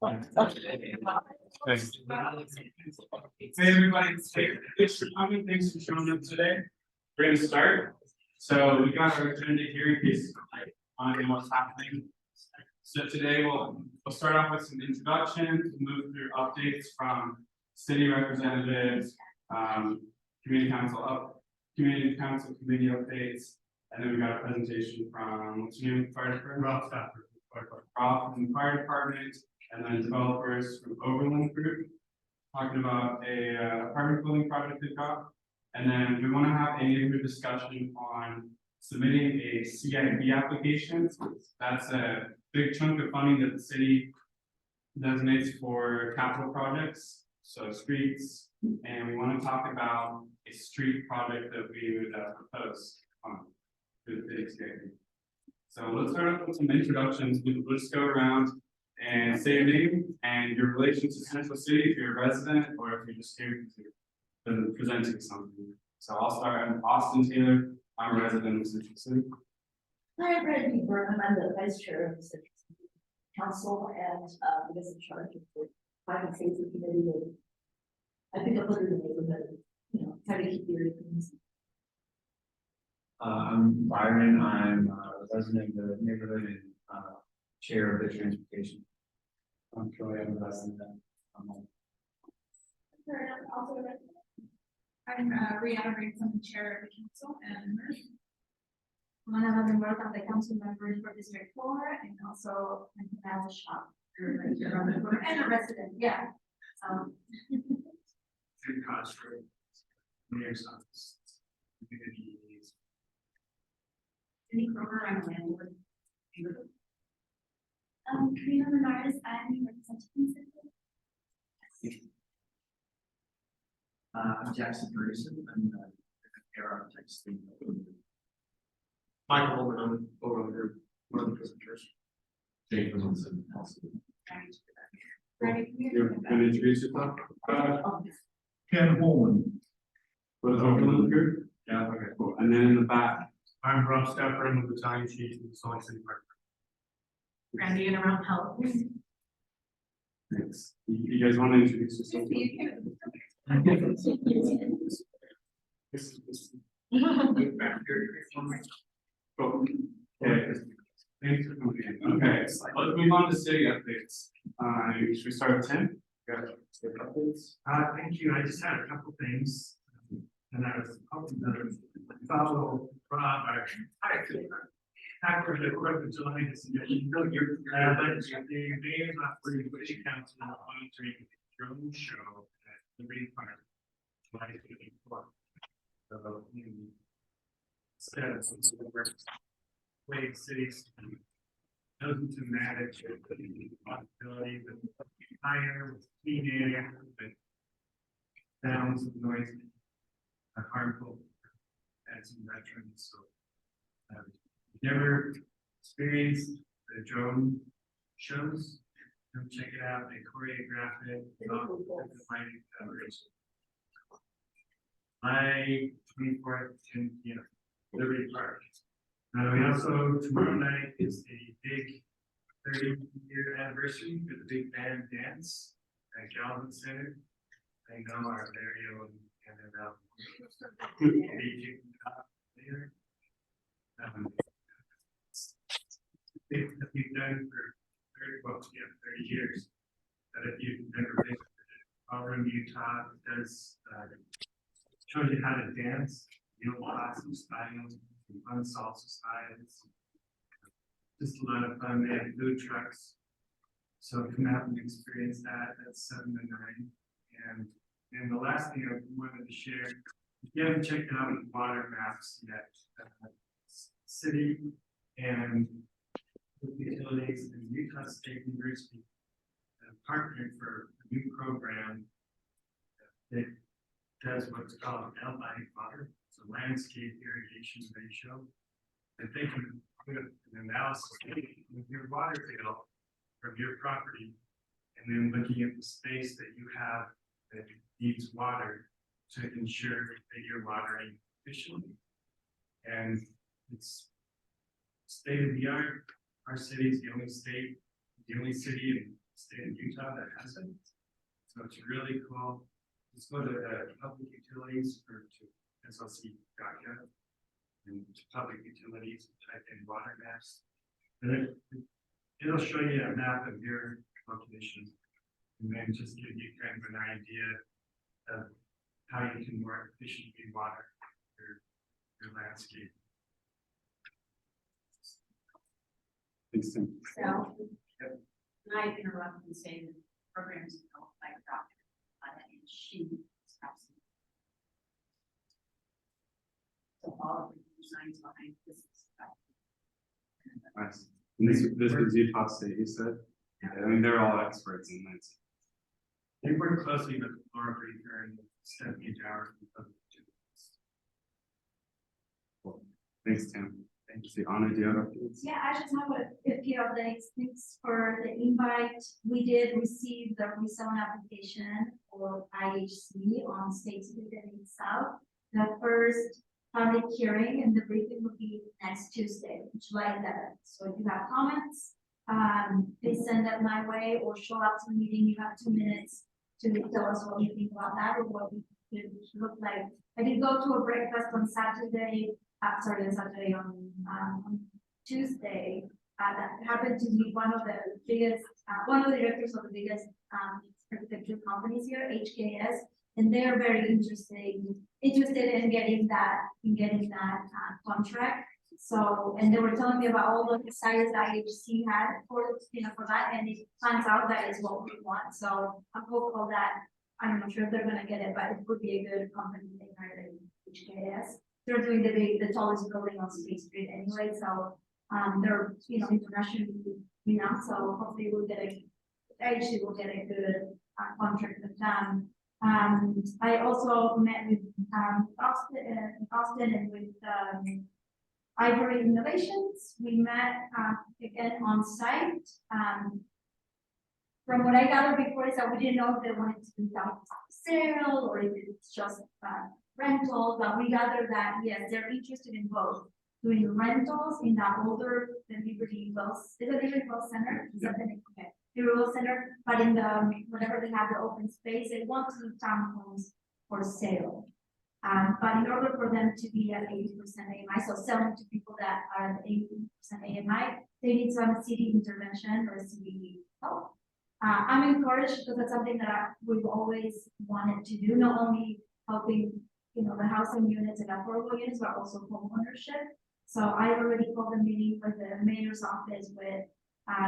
Hey everybody, thanks for coming, thanks for showing up today. We're gonna start. So we got our agenda here in case on what's happening. So today we'll start off with some introductions, move through updates from city representatives, community council committee updates, and then we got a presentation from what's your name, fire department? Rob from the fire department, and then developers from Overland Group, talking about a apartment building project they've got. And then we want to have a neighborhood discussion on submitting a CIP application. That's a big chunk of funding that the city designates for capital projects, so streets. And we want to talk about a street project that we would propose to the city CIP. So let's start off with some introductions. We'll just go around and say your name and your relation to Central City, if you're a resident or if you're just here to presenting something. So I'll start. I'm Austin Taylor. I'm a resident of Central City. Hi, I'm Brandy Burnham. I'm the vice chair of the Central City Council and I guess in charge of the Fire and Safety Committee. I think I'll put it in the neighborhood, try to keep your things. I'm Byron. I'm a resident of the neighborhood and chair of the transportation. I'm Troy. I'm a resident. I'm also a resident. I'm Rihanna Riggs. I'm the chair of the council and one of the work on the council members for District 4 and also as a shop and a resident. Yeah. Mayor's office. Any Kroger, I'm a landlord. Karina Menardis, I'm representing City. I'm Jackson Ferguson. I'm the air architect. Michael Holman, I'm Overland Group, one of the presenters. Jake Wilson. You're going to introduce yourself? Ken Holman. With Overland Group? Yeah, okay, cool. And then in the back, I'm Rob Stepper, I'm the battalion chief in the Salt Lake City Fire. Randy and around health. thanks. You guys want to introduce yourself? Cool. Okay. Thanks for coming in. Okay, let's move on to city updates. Should we start with Tim? Got city updates? Thank you, I just had a couple things. And I was hoping to follow Rob, after the 4th of July, you know, the mayor's operating city council monitoring drone show at the Green Park. July 24th. So, way cities chosen to manage the responsibility with fire, with clean air, with sounds of noise are harmful as veterans. So never experienced the drone shows, come check it out. They choreograph it. Fighting collaboration. July 24th, 10 p.m. Liberty Park. We also, tomorrow night is the big 30-year anniversary for the big band dance at Galvin Center. I know our very own and later. That we've done for 30 years. That if you've never visited Overland, Utah, does show you how to dance, classical styles, fun salsa styles. Just a lot of fun. They have food trucks, so come out and experience that. That's 7 to 9. And the last thing I wanted to share, if you haven't checked out the water maps yet, city and utilities and Utah State University partnered for a new program that does what's called L-body water. It's a landscape irrigation ratio. And they can put an analysis of your water bill from your property, and then looking at the space that you have that needs water to ensure that you're watering efficiently. And it's state of the art. Our city is the only state the only city in the state of Utah that has it. So it's really cool. Just go to public utilities or to SLC.gov and to public utilities, type in water maps. And it'll show you a map of your location and then just give you kind of an idea of how you can more efficiently water your landscape. Thanks, Tim. So, I interrupt and say that programs don't like Dr. And she is absolutely. So all of the designs behind this is. Nice. And this was Utah State, you said? Yeah, I mean, they're all experts in this. They work closely with Laura Breaker and Stephanie Dower. Cool. Thanks, Tim. Thank you. Anna, do you have updates? Yeah, I just have a few updates. Thanks for the invite. We did receive the rezone application for IHC on State Street and South. The first public hearing and the briefing will be next Tuesday, July 11th. So if you have comments, please send them my way or show up to the meeting. You have 2 minutes to tell us what you think about that or what it should look like. I did go to a breakfast on Saturday. On Tuesday, that happened to be one of the biggest, one of the directors of the biggest architecture companies here, HKS, and they are very interested in getting that contract. So, and they were telling me about all the desires that IHC had for that, and it turns out that is what we want. So I'm hopeful that I'm not sure if they're gonna get it, but it would be a good company they hired HKS. They're doing the tallest building on State Street anyway, so they're internationally renowned. So hopefully we'll get a good contract with them. I also met with Austin and with Ivory Innovations. We met again on site. From what I gathered before is that we didn't know if they wanted to do that sale or if it's just rental, but we gathered that yes, they're interested in both doing rentals in that older Liberty Wells, is it Liberty Wells Center? Is that the name? Okay, Liberty Wells Center, but in the whenever they have the open space, they want to do townhomes for sale. But in order for them to be at 80% AMI, so selling to people that are at 80% AMI, they need some city intervention or city help. I'm encouraged because that's something that we've always wanted to do, not only helping the housing units and affordable units, but also home ownership. So I already called a meeting with the mayor's office with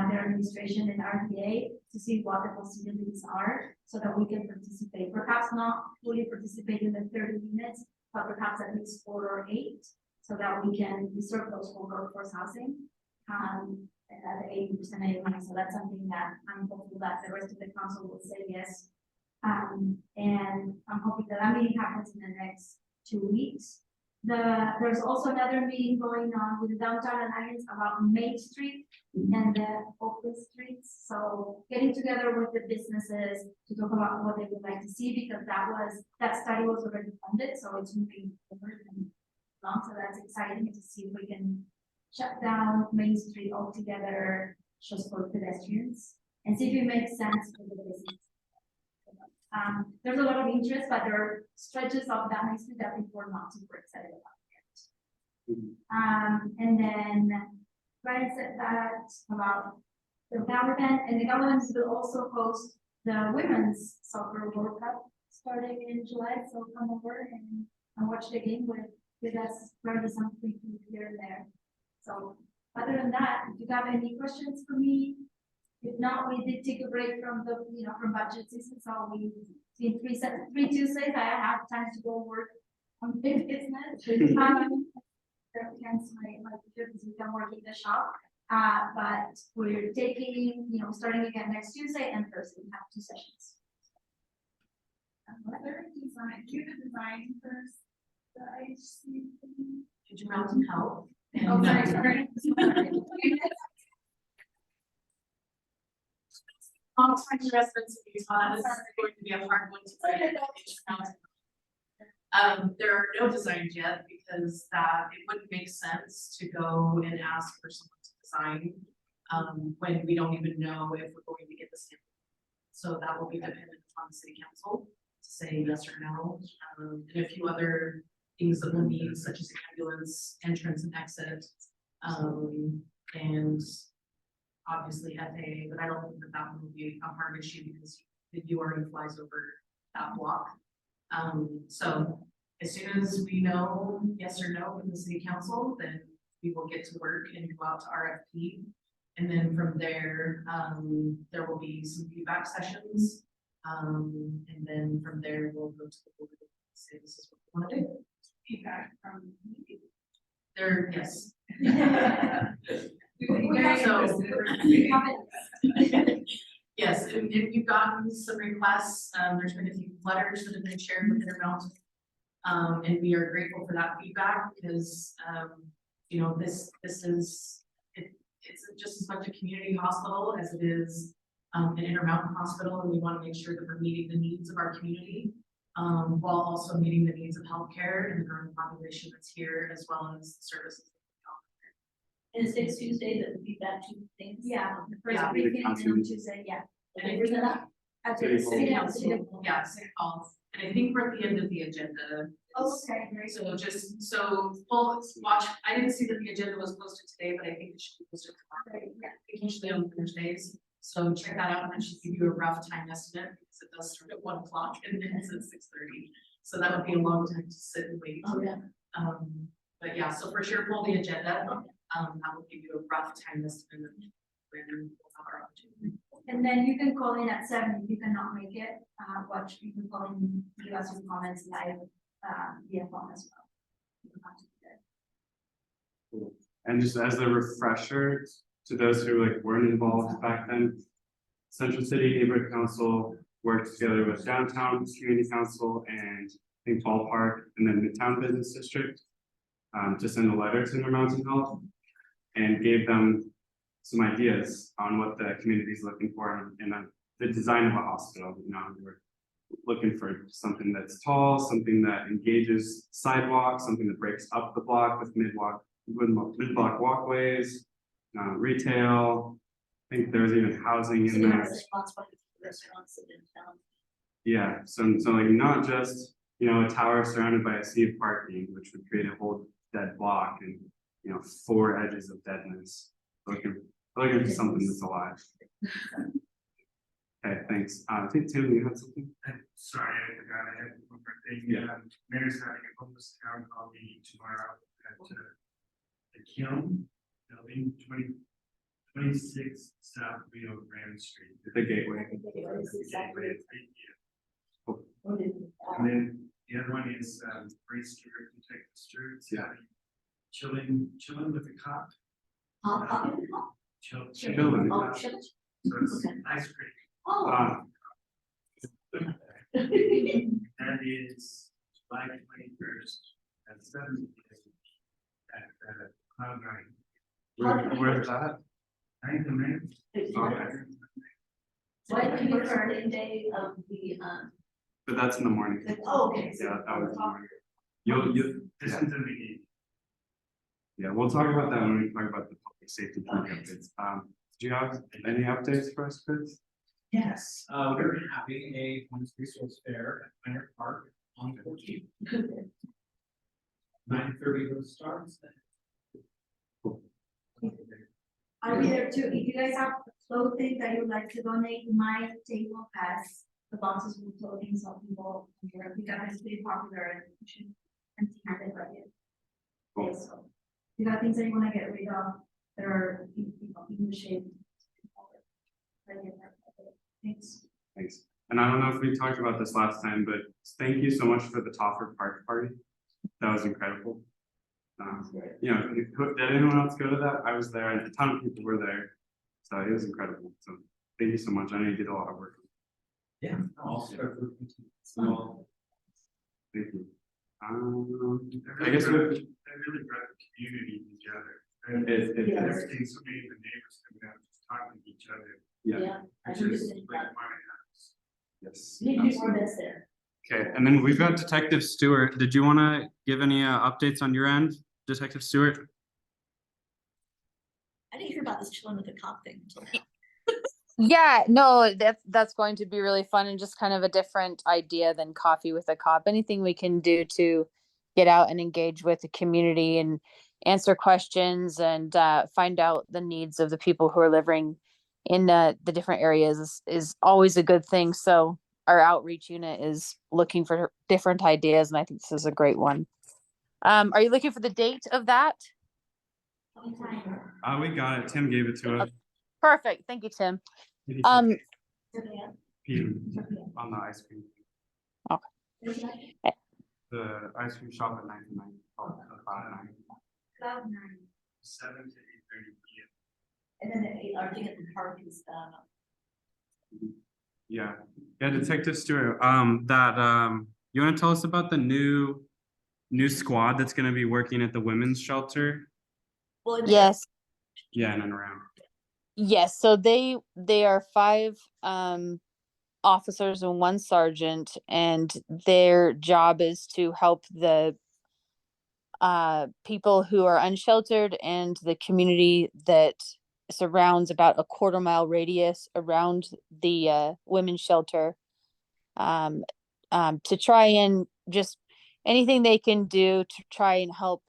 their administration and RDA to see what the possibilities are so that we can participate. Perhaps not fully participate in the 30 units, but perhaps at least 4 or 8 so that we can reserve those for workforce housing at the 80% AMI. So that's something that I'm hopeful that the rest of the council will say yes. And I'm hoping that meeting happens in the next 2 weeks. There's also another meeting going on with the Downtown Alliance about Main Street and the open streets. So getting together with the businesses to talk about what they would like to see, because that study was already funded, so it's moving forward and along. So that's exciting to see if we can shut down Main Street altogether just for pedestrians and see if it makes sense for the business. There's a lot of interest, but there are stretches of that Main Street that people are not super excited about yet. And then Brian said that about the government, and the government will also host the Women's Soccer World Cup starting in July. So come over and watch the game with us, learn something here and there. So other than that, if you have any questions for me, if not, we did take a break from the from budget season, so we in 3 Tuesdays I have time to go work on big business. Hence my because we can work in the shop. But we're taking starting again next Tuesday and Thursday. We have 2 sessions. Do you design first? The IHC. Did you mountain help? Oh, sorry. Long-time residents of Utah, this is going to be a hard one to say. There are no designs yet because it wouldn't make sense to go and ask for someone to design when we don't even know if we're going to get the stamp. So that will be dependent on the city council to say yes or no, and a few other things that we'll need, such as ambulance, entrance and exit, and obviously FAA, but I don't think that that will be a hard issue because the U already flies over that block. So as soon as we know yes or no from the city council, then we will get to work and go out to RFP. And then from there, there will be some feedback sessions. And then from there, we'll go to the board and say this is what we want to do. Feedback from. There, yes. Yes, and we've gotten some requests, there's been a few letters that have been shared with Intermountain. And we are grateful for that feedback because, you know, this is, it's just as much a community hospital as it is an Intermountain hospital, and we want to make sure that we're meeting the needs of our community, while also meeting the needs of healthcare and the growing population that's here, as well as the services. And it's next Tuesday that we feedback to things. Yeah, the first Yeah. briefing and on Tuesday, yeah. And where's that at? At City the Hall. city council. Yeah, City Hall, and I think we're at the end of the agenda. Oh, okay, great. So just, so, watch, I didn't see that the agenda was posted today, but I think it should be posted tomorrow. Great, yeah. Usually on Thursdays, so check that out, and that should give you a rough time estimate, because it does start at 1 o'clock and then it's at 6:30. So that would be a long time to sit and wait. Oh, yeah. But yeah, so for sure, pull the agenda, that will give you a rough time estimate of when we'll have our opportunity. And then you can call in at 7 if you cannot make it, watch, you can call in, give us some comments live, via phone as well. You don't have to be there. And just as a refresher to those who like weren't involved back then, Central City Neighborhood Council worked together with Downtown Community Council and I think Ballpark and then Midtown Business District to send a letter to Intermountain Health and gave them some ideas on what the community is looking for in the design of a hospital. You know, we're looking for something that's tall, something that engages sidewalks, something that breaks up the block with mid-block walkways, retail. I think there's even housing in City there. has responsibility for restaurants in town. Yeah, so like not just, you know, a tower surrounded by a sea of parking, which would create a whole dead block and, you know, 4 edges of deadness. Looking for something that's alive. Okay, thanks. I think Tim, you had something? I'm sorry, I forgot, I had one more thing. Yeah. Mayor's having a homeless town hall meeting tomorrow at the Kiln Building, 26 South Rio Grande Street. The gateway. It's exactly. And What is, then the other one is Ray Stewart and Detective Stewart. Yeah. Chilling with the cop. Chilling. Oh, chill. So it's Okay. ice cream. Oh. That is July 21st at 7 p.m. at Cloud Nine. Where's that? Ninth and May. Okay. What do you prefer the day of the, But that's in the morning. oh, okay. Yeah, that was in the morning. You'll, This yeah, is the beginning. yeah, we'll talk about that when we talk about the public safety updates. Do you have any updates for us, Chris? Yes, we're having a homeless resource fair at Minor Park on 14th. 9:30 starts. I'll be there too. If you guys have clothing that you'd like to donate, my table has the boxes with clothing, so people, we got this pretty popular and have it right here. Okay, so you got things that you wanna get rid of, that are, you know, in the shape. Right here. Thanks. Thanks. And I don't know if we talked about this last time, but thank you so much for the Toffer Park party. That was incredible. You know, did anyone else go to that? I was there and a ton of people were there. So it was incredible. So thank you so much. I know you did a lot of work. Yeah, also. Small. Thank you. I That guess really we. brought the community together. It- Yeah. There's been so many of the neighbors coming out, just talking to each other. Yeah, I Which think is it's like my house. yes. need to be more that's there. Okay, and then we've got Detective Stewart. Did you want to give any updates on your end, Detective Stewart? I didn't hear about this chilling with a cop thing until now. Yeah, no, that's going to be really fun and just kind of a different idea than coffee with a cop. Anything we can do to get out and engage with the community and answer questions and find out the needs of the people who are living in the different areas is always a good thing. So our outreach unit is looking for different ideas, and I think this is a great one. Are you looking for the date of that? We got it. Tim gave it to us. Perfect. Thank you, Tim. Maybe Um, PM on the ice cream. The ice cream shop at 99. Oh, about 9. About 9. 7 to 8:30 p.m. And then our thing at the park is, Yeah. Yeah, Detective Stewart, you want to tell us about the new squad that's going to be working at the women's shelter? well, yes. Yeah, in and around. Yes, so they are 5 officers and 1 sergeant, and their job is to help the people who are unsheltered and the community that surrounds about a 1/4 mile radius around the women's shelter, um, to try and just anything they can do to try and help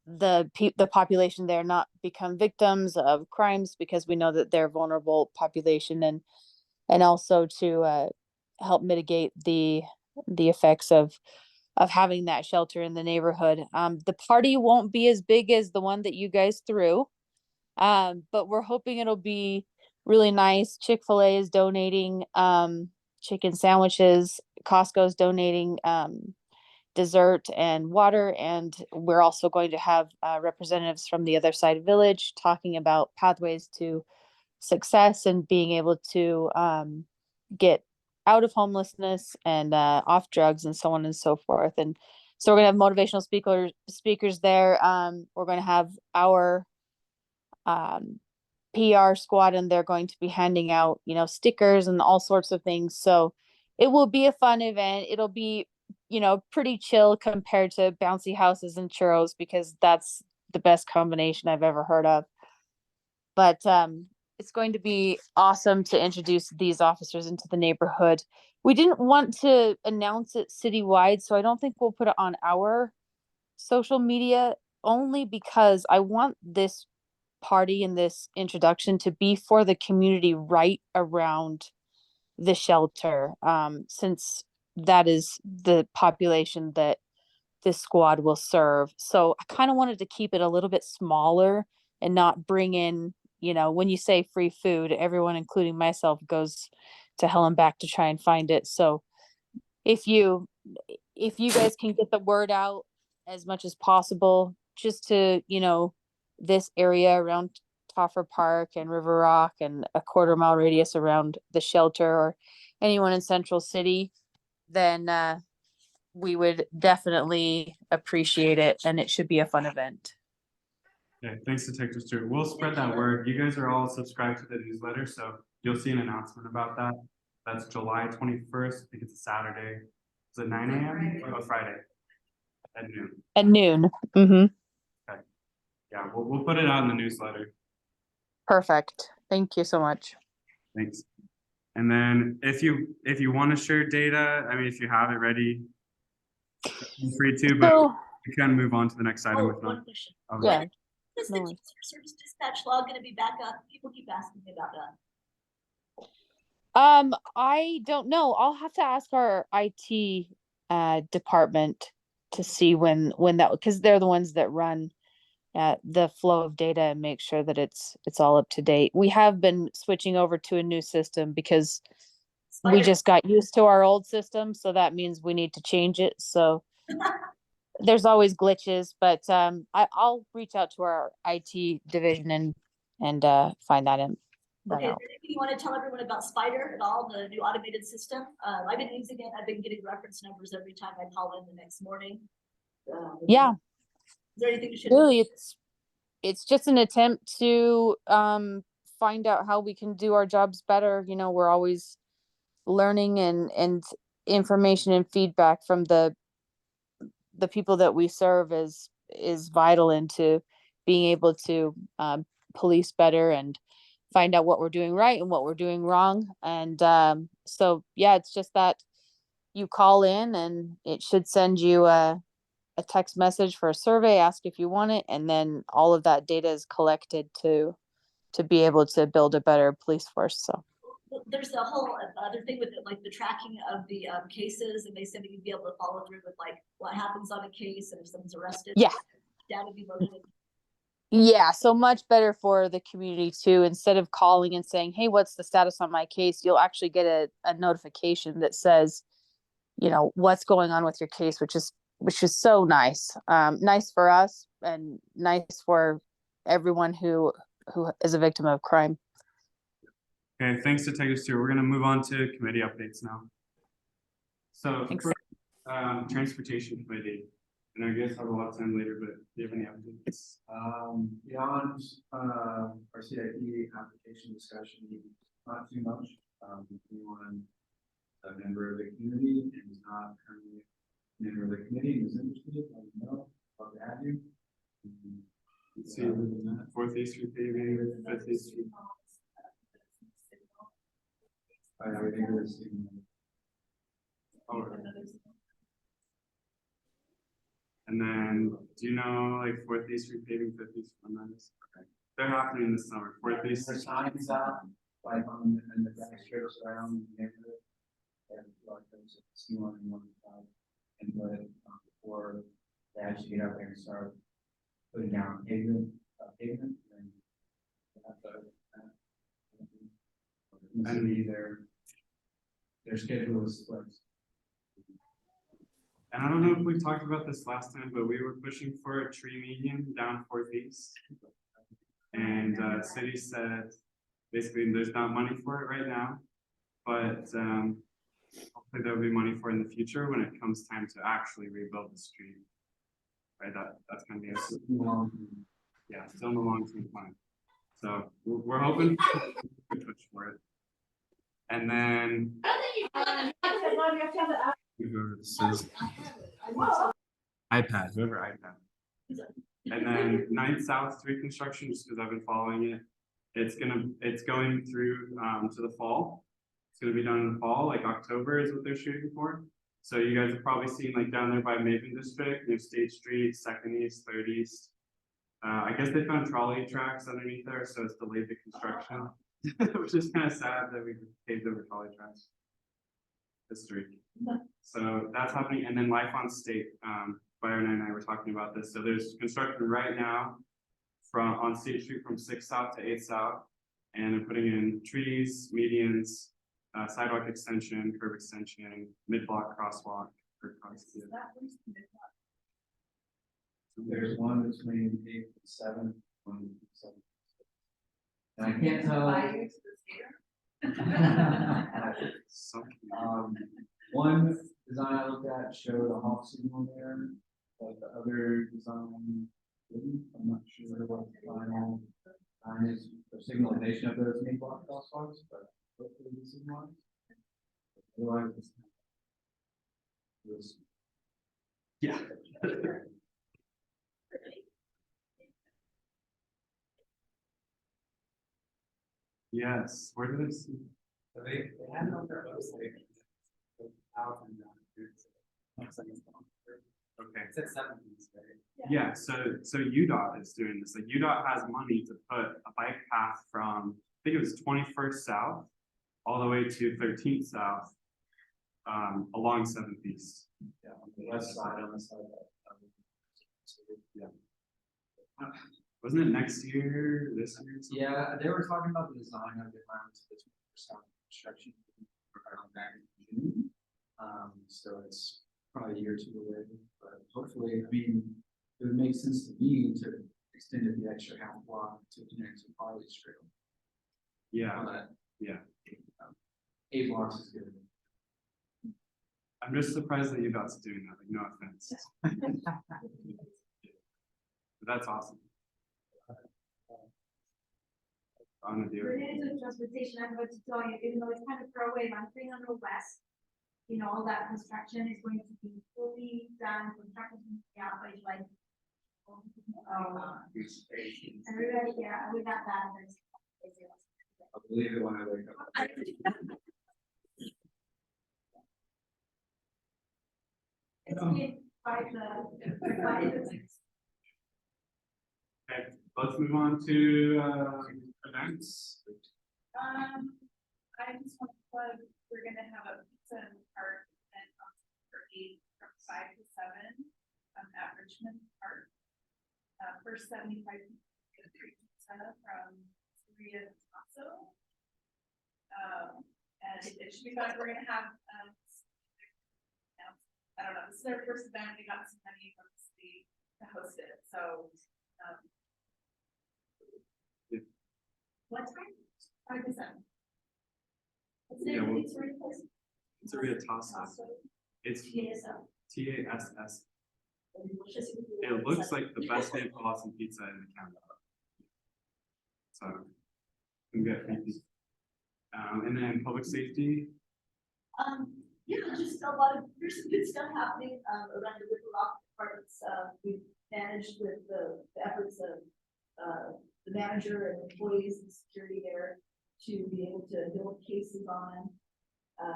the population there not become victims of crimes, because we know that they're a vulnerable population, and also to help mitigate the effects of having that shelter in the neighborhood. The party won't be as big as the one that you guys threw, but we're hoping it'll be really nice. Chick-fil-A is donating chicken sandwiches. Costco's donating dessert and water, and we're also going to have representatives from the other side village talking about pathways to success and being able to get out of homelessness and off drugs and so on and so forth. And so we're gonna have motivational speakers there. We're gonna have our PR squad, and they're going to be handing out, stickers and all sorts of things. So it will be a fun event. It'll be, pretty chill compared to bouncy houses and churros, because that's the best combination I've ever heard of. But it's going to be awesome to introduce these officers into the neighborhood. We didn't want to announce it citywide, so I don't think we'll put it on our social media, only because I want this party and this introduction to be for the community right around the shelter, since that is the population that this squad will serve. So I kind of wanted to keep it a little bit smaller and not bring in, when you say free food, everyone, including myself, goes to hell and back to try and find it. So if you guys can get the word out as much as possible, just to, this area around Toffer Park and River Rock and a 1/4 mile radius around the shelter, or anyone in Central City, then we would definitely appreciate it, and it should be a fun event. Okay, thanks, Detective Stewart. We'll spread that word. You guys are all subscribed to the newsletter, so you'll see an announcement about that. That's July 21st. I think it's a Saturday. Is it 9 a.m.? Oh, Friday at noon. At noon. Mm-hmm. Yeah, we'll put it out in the newsletter. Perfect. Thank you so much. Thanks. And then if you want to share data, I mean, if you have it ready, feel free to, but So, we can move on to the next item. oh, If not, one question. okay. yeah. Is the No worries. customer service dispatch log gonna be back up? People keep asking me about that. I don't know. I'll have to ask our IT department to see when that, because they're the ones that run the flow of data and make sure that it's all up to date. We have been switching over to a new system because we Spider- just got used to our old system, so that means we need to change it. So there's always glitches, but I'll reach out to our IT division and find that in. Okay, is there anything you want to tell everyone about Spider at all, the new automated system? I've been using it. I've been getting reference numbers every time I call in the next morning. Yeah, Is there anything you should? really, it's just an attempt to find out how we can do our jobs better. We're always learning, and information and feedback from the people that we serve is vital into being able to police better and find out what we're doing right and what we're doing wrong. And so yeah, it's just that you call in and it should send you a text message for a survey, ask if you want it, and then all of that data is collected to be able to build a better police force. So There's the whole other thing with it, like the tracking of the cases, and they said that you'd be able to follow through with like what happens on a case and if someone's arrested. yeah. Data be loaded in. Yeah, so much better for the community too. Instead of calling and saying, "Hey, what's the status on my case?" You'll actually get a notification that says, you know, what's going on with your case, which is so nice. Nice for us and nice for everyone who is a victim of crime. Okay, thanks Detective Stewart. We're gonna move on to committee updates now. So, Thanks. Transportation Committee. And I guess have a lot of time later, but do you have any updates? Beyond, our CIP application discussion, not too much. If anyone, a member of the community and is not currently a member of the committee and is interested, let me know, love to have you. Let's see, Fourth East Street paving, Fifth East Street. I think it is. Oh, and then, do you know like Fourth East Street paving, Fifth East Street? Okay, they're happening this summer. Fourth East. There's signs out, like on the back strips around the neighborhood. And like there's a C1 and 1 and but before they actually get out there and start putting down pavement, and their schedule is flexible. And I don't know if we talked about this last time, but we were pushing for a tree median down Fourth East. And city said basically there's not money for it right now, but hopefully there'll be money for it in the future when it comes time to actually rebuild the street. Right, that's gonna be a still in the long-term plan. So we're hoping to push for it. And then iPad, whoever iPad. And then 9th South Street construction, just because I've been following it. It's going through to the fall. It's gonna be done in the fall, like October is what they're shooting for. So you guys have probably seen like down there by Maven District, New State Street, 2nd East, 3rd East. I guess they found trolley tracks underneath there, so it's delayed the construction, which is kind of sad that we paved over trolley tracks. History. So that's happening, and then Life on State. Byron and I were talking about this. So there's construction right now on State Street from 6th South to 8th South, and they're putting in trees, medians, sidewalk extension, curb extension, mid-block crosswalk. There's one between 8th and 7th, 1 and 7th. And I can't tell. One design I looked at showed a hawk signal there, but the other design didn't. I'm not sure what the final design is for signalization of those main block crosswalks, but hopefully this is one. Otherwise, it's Yeah. Yes, where did I see? they had it on their website. Out and Okay. It's at 7th, right? Yeah, so UDOT is doing this. Like UDOT has money to put a bike path from, I think it was 21st South all the way to 13th South, along 7th East. Yeah, on the west side, on the side of Yeah. Wasn't it next year, this year? yeah, they were talking about the design of the environment to this construction around back in June. So it's probably a year or two away, but hopefully, I mean, it would make sense to me to extend it the extra half block to connect to Farley Trail. Yeah, But yeah. 8 blocks is good. I'm just surprised that UDOT's doing that, like no offense. But that's awesome. I'm gonna do it. Related to transportation, I'm going to tell you, even though it's kind of far away, on 300 West, you know, all that construction is going to be fully done, construction, yeah, by July. Everybody, yeah, we got that. I'll believe it when I wake up. It's been quite the. Okay, let's move on to events. I just want to plug, we're gonna have a pizza and art event on for 8 from 5 to 7 at Richmond Park. First 75 people get a free pizza from Korea to Tasso. And it should be fun. We're gonna have I don't know, this is their first event. We got some money from the city to host it, so What time? 5 to 7. What's Yeah, the well- pizza place? It's a real toss up. It's TSO. TASS. Delicious. It looks like the best name for awesome pizza in Canada. So, we get free pizza. And then public safety, Yeah, just a lot of, there's some good stuff happening, around the River Rock departments, we've managed with the efforts of, the manager and employees and security there to be able to build cases on,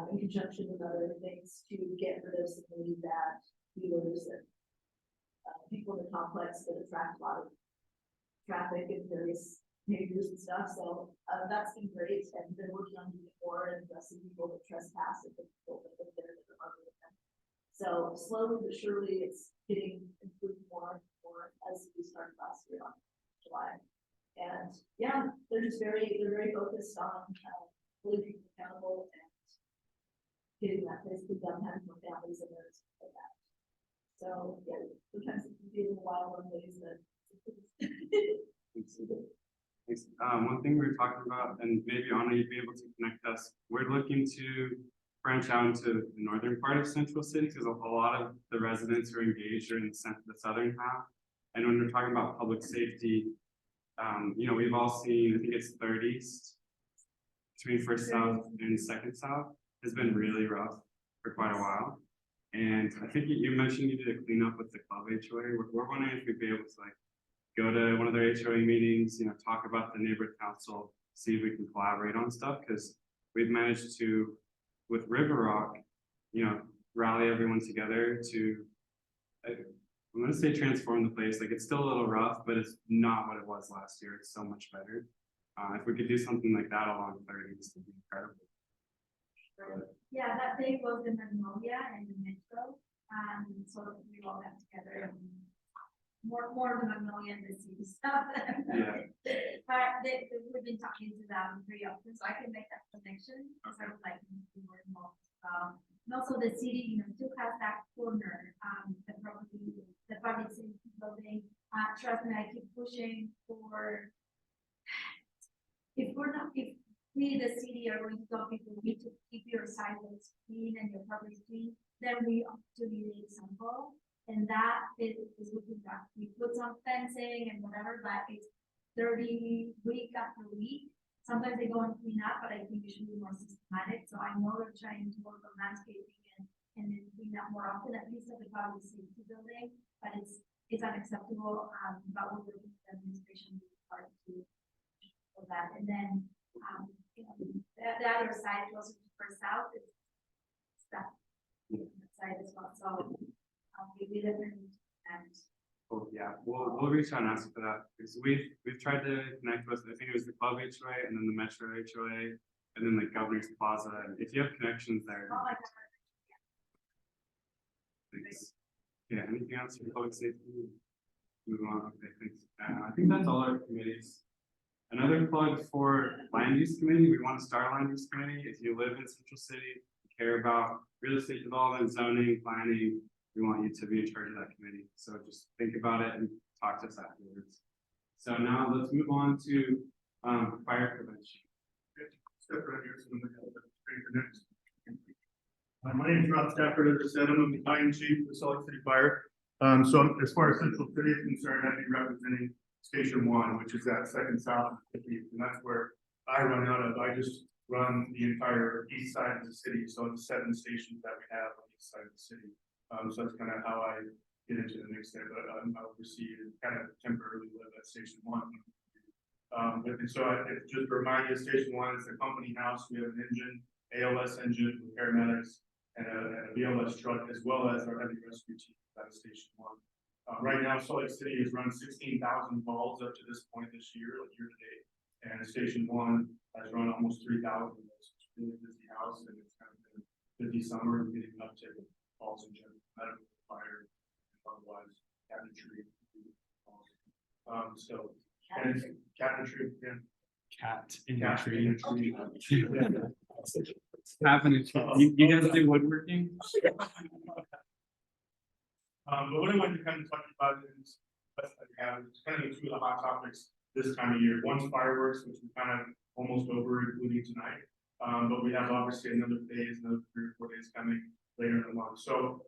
in conjunction with other things to get rid of some really bad dealers and people in the complex that attract a lot of traffic in various neighbors and stuff, so, that's been great, and been working on doing more and addressing people that trespass and the people that live there that are with them. So slowly but surely, it's getting improved more and more as we started last year on July. And yeah, they're very focused on, holding people accountable and getting that place put down, having more families in there, and stuff like that. So, yeah, sometimes it can be a little wild on ways that. one thing we were talking about, and maybe Anna, you'd be able to connect us. We're looking to branch out into the northern part of Central City because a lot of the residents who are engaged are in the southern half. And when we're talking about public safety, you know, we've all seen, I think it's 30s between First South and Second South has been really rough for quite a while. And I think you mentioned you did a cleanup with the club HOA. We're wondering if we'd be able to like go to one of their HOA meetings, you know, talk about the neighborhood council, see if we can collaborate on stuff, because we've managed to, with River Rock, you know, rally everyone together to, I'm gonna say transform the place. Like, it's still a little rough, but it's not what it was last year. It's so much better. If we could do something like that along 30s, it'd be incredible. Yeah, that day was the Magnolia and the Metro, so we all got together and more the Magnolia and the city stuff. Yeah. But we've been talking to them very often, so I can make that connection, because I would like to be more involved. And also the city, you know, still has that corner, the property, the public safety building. Trust me, I keep pushing for, if we, the city, are going to tell people, you need to keep your sidewalks clean and your property clean, then we have to be the example. And that is looking back. We put some fencing and whatever, but it's dirty week after week. Sometimes they go and clean up, but I think we should be more systematic. So I know we're trying to work on landscaping and then clean up more often, at least at the public safety building, but it's unacceptable. But we're working with the administration part to for that. And then you know, the other side, closer to First South, is stuff on that side as well. So we definitely and Oh, yeah, we'll reach out and ask for that, because we've tried to connect with, I think it was the club HOA and then the Metro HOA, and then like Governor's Plaza, and if you have connections there. oh my God. Thanks. Yeah, anything else for public safety? Move on, okay, thanks. I think that's all our committees. Another plug for land use committee, we want to start a land use committee. If you live in Central City, care about real estate development, zoning, planning, we want you to be in charge of that committee. So just think about it and talk to us afterwards. So now let's move on to fire prevention. Step right here, so I'm gonna have that straight for next. My name is Rob Stafford, as I said, I'm the battalion chief for Salt Lake City Fire. So as far as Central City is concerned, I'd be representing Station 1, which is that second south, and that's where I run out of. I just run the entire east side of the city, so the 7 stations that we have on the east side of the city. So that's kind of how I get into the mix there, but I oversee and kind of temporarily live at Station One. And so just to remind you, Station One is the company house. We have an engine, ALS engine with paramedics and a BLS truck, as well as our heavy rescue team at Station One. Right now, Salt Lake City has run 16,000 calls up to this point this year, like year to date. And Station One has run almost 3,000 of those. It's a really busy house, and it's kind of been a busy summer and getting an uptick of calls in general, medical, fire, and otherwise, cabinetry. So, and cabinetry, yeah. Cat in the Cat tree. in the tree. Happening. You guys do woodworking? But what I wanted to kind of talk about is, it's kind of two of the hot topics this time of year. One's fireworks, which is kind of almost over, including tonight. But we have obviously another phase, another 3 or 4 days coming later in the month. So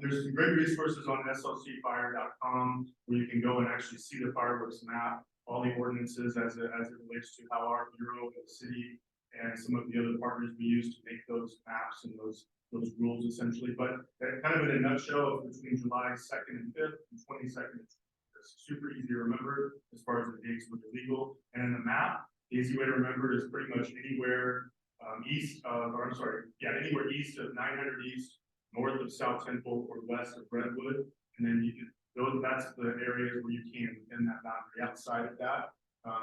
there's some great resources on slcfire.com where you can go and actually see the fireworks map, all the ordinances as it relates to how our bureau, the city, and some of the other partners we use to make those maps and those rules essentially. But kind of in a nutshell, between July 2nd and 5th and 22nd, it's super easy to remember as far as the dates when they're legal. And in the map, the easy way to remember is pretty much anywhere anywhere east of 900 East, north of South Temple, or west of Redwood. And then you can, that's the areas where you can within that boundary. Outside of that,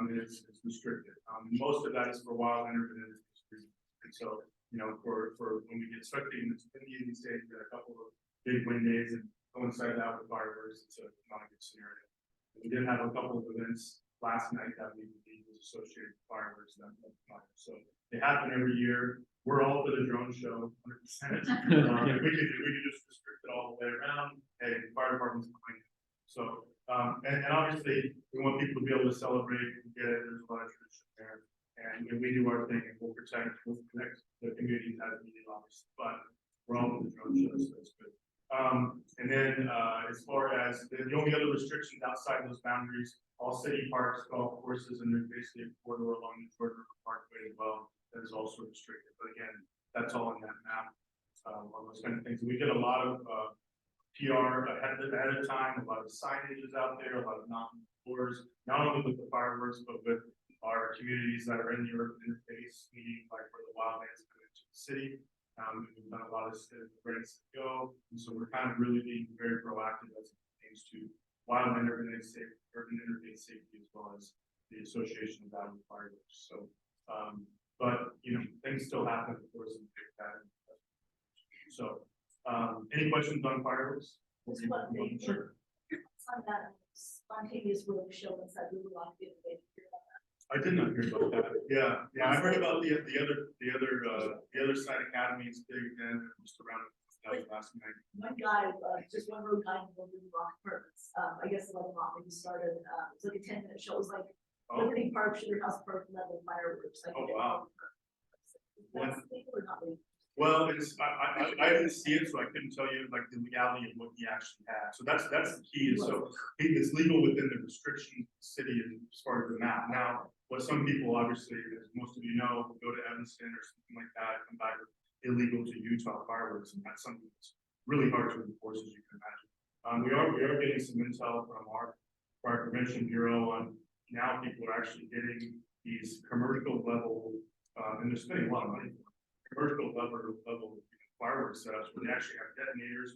it's restricted. Most of that is for wild enterprise. And so, you know, for when we get stuck in these days, we got a couple of big wind days and coincide that with fireworks. It's not a good scenario. We did have a couple of events last night that we was associated with fireworks. So they happen every year. We're all for the drone show, 100%. If we could just restrict it all the way around. Hey, the fire department's behind it. So, and obviously, we want people to be able to celebrate and get it. There's a lot of tradition there. And we do our thing and we'll protect, we'll connect the community as needed, obviously. But we're all for the drone show, so that's good. And then as far as the only other restrictions outside those boundaries, all city parks, golf courses, and there's basically a corridor along the Jordan River Parkway as well that is also restricted. But again, that's all in that map, all those kind of things. And we did a lot of PR ahead of time, a lot of signage is out there, a lot of knocking doors, not only with the fireworks, but with our communities that are in the urban interface, meaning like where the wildlands come into the city. We've done a lot of ready to go, and so we're kind of really being very proactive as it pertains to wildland urban interface safety, as well as the association of that with fireworks. So, but you know, things still happen, of course, and take that. So, any questions on fireworks? Sure. On that spontaneous road show inside the lot. I did not hear about that. Yeah, I heard about the other side academies big and just around that was last night. One guy, just one road guy in the rock purpose. I guess 11 o'clock when he started. It's like a 10-minute show. It was like Liberty Park, Sugar House Park, level fireworks. Like, oh wow. Not really. Well, I didn't see it, so I couldn't tell you like the legality of what he actually had. So that's the key. So it's legal within the restrictions of the city as far as the map. Now, what some people obviously, as most of you know, go to Evanston or something like that, come back with illegal to Utah fireworks, and that's something that's really hard to enforce, as you can imagine. We are getting some intel from our fire prevention bureau on now people are actually getting these commercial level, and they're spending a lot of money for commercial level fireworks setups where they actually have detonators,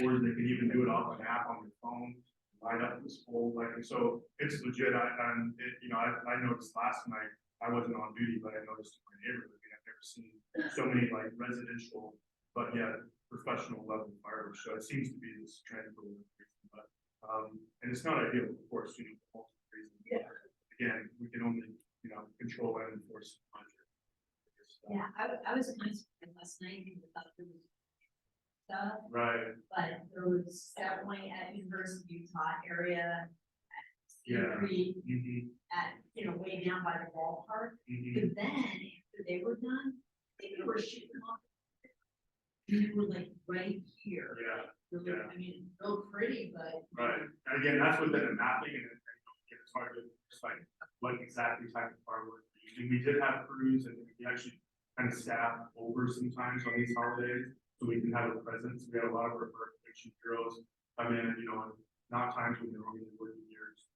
or they can even do it off an app on their phone, light up this whole like. And so it's legit. I noticed last night. I wasn't on duty, but I noticed in my neighborhood. I've never seen so many like residential, but yet professional level fireworks. So it seems to be this trend for whatever reason. But and it's not ideal, of course. You know, for multiple reasons. Yeah. Again, we can only control and enforce the budget. Yeah, I was kind of surprised last night about the stuff. Right. But there was definitely at University of Utah area, at Creek, at way down by the ballpark. But then after they were done, they were shooting off. And they were like right here. Yeah. Really, I mean, real pretty, but right. And again, that's within the mapping, and it's hard to decide what exactly type of fireworks. We did have crews, and we actually kind of staff over sometimes on these holidays, so we can have a presence. We have a lot of our prevention bureaus come in, not times when they're only working years.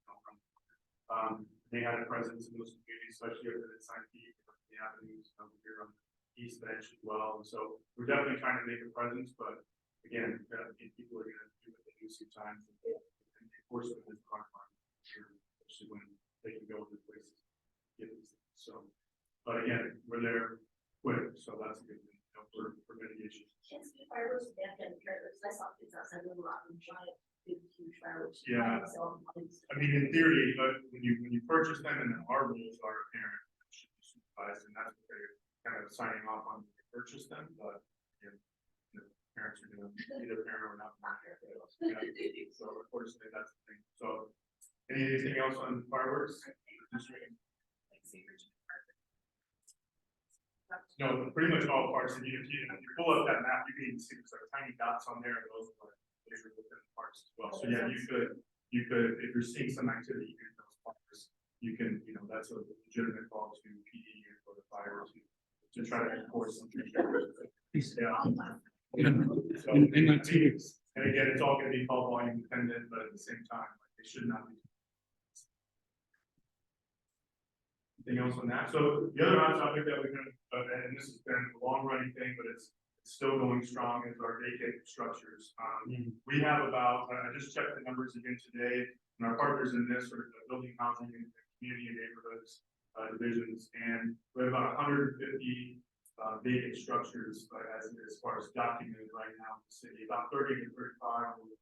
They had a presence in those communities, especially over at St. Pete, the avenues over here on the east edge as well. And so we're definitely trying to make a presence, but again, people are gonna do what they do sometimes. And enforcement is hard, especially when they can go to places. Get these things. So, but again, we're there quick, so that's a good thing, for mitigation. Kids do fireworks, they have to have trailers. I saw kids outside Little Rock and giant, big, huge fireworks. Yeah. So, I mean, in theory, but when you purchase them, and then our rules are apparent, it should be supervised, and that's what they're kind of signing off on when you purchase them, but. Parents are gonna either parent or not. Yeah. So unfortunately, that's the thing. So anything else on fireworks? No, pretty much all parts. And if you pull up that map, you can see there's like tiny dots on there, and those are within the parks as well. So yeah, you could, if you're seeing some activity in those parks, you can, that's a legitimate call to PD and for the fire to try to enforce something. Yeah. So, and again, it's all going to be call volume dependent, but at the same time, like, it should not be. Anything else on that? So the other hot topic that we're going to, and this has been a long running thing, but it's still going strong, is our vacant structures. We have about, I just checked the numbers again today, and our partners in this are the building, housing, and community and neighborhoods divisions, and we have about 150 vacant structures as far as documented right now in the city. About 30 to 35 in the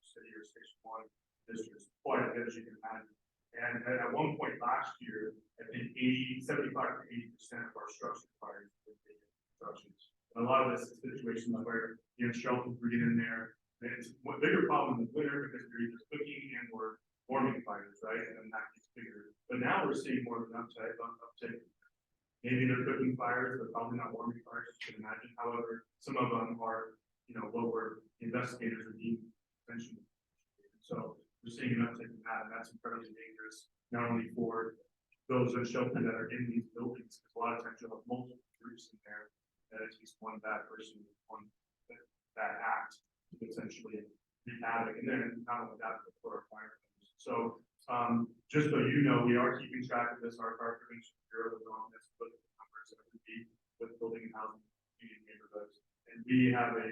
city or station 1 districts, quite a bit, as you can imagine. And at one point last year, I think 75 to 80% of our structure fires were vacant structures. And a lot of this is situations where shelters we get in there, and it's a bigger problem in the winter because they're either cooking and or warming fires, right? And then that gets bigger. But now we're seeing more of an uptick. Maybe they're cooking fires, but probably not warming fires, you can imagine. However, some of them are, lower investigators are deemed essentially. So we're seeing an uptick in that, and that's incredibly dangerous, not only for those that shelter that are in these buildings, because a lot of times you'll have multiple groups in there, that at least one bad person, one bad act, to essentially wreak havoc, and then not only that, but for our firefighters. So just so you know, we are keeping track of this. Our fire prevention bureau is on this, but the numbers every week with building and housing community neighborhoods. And we have a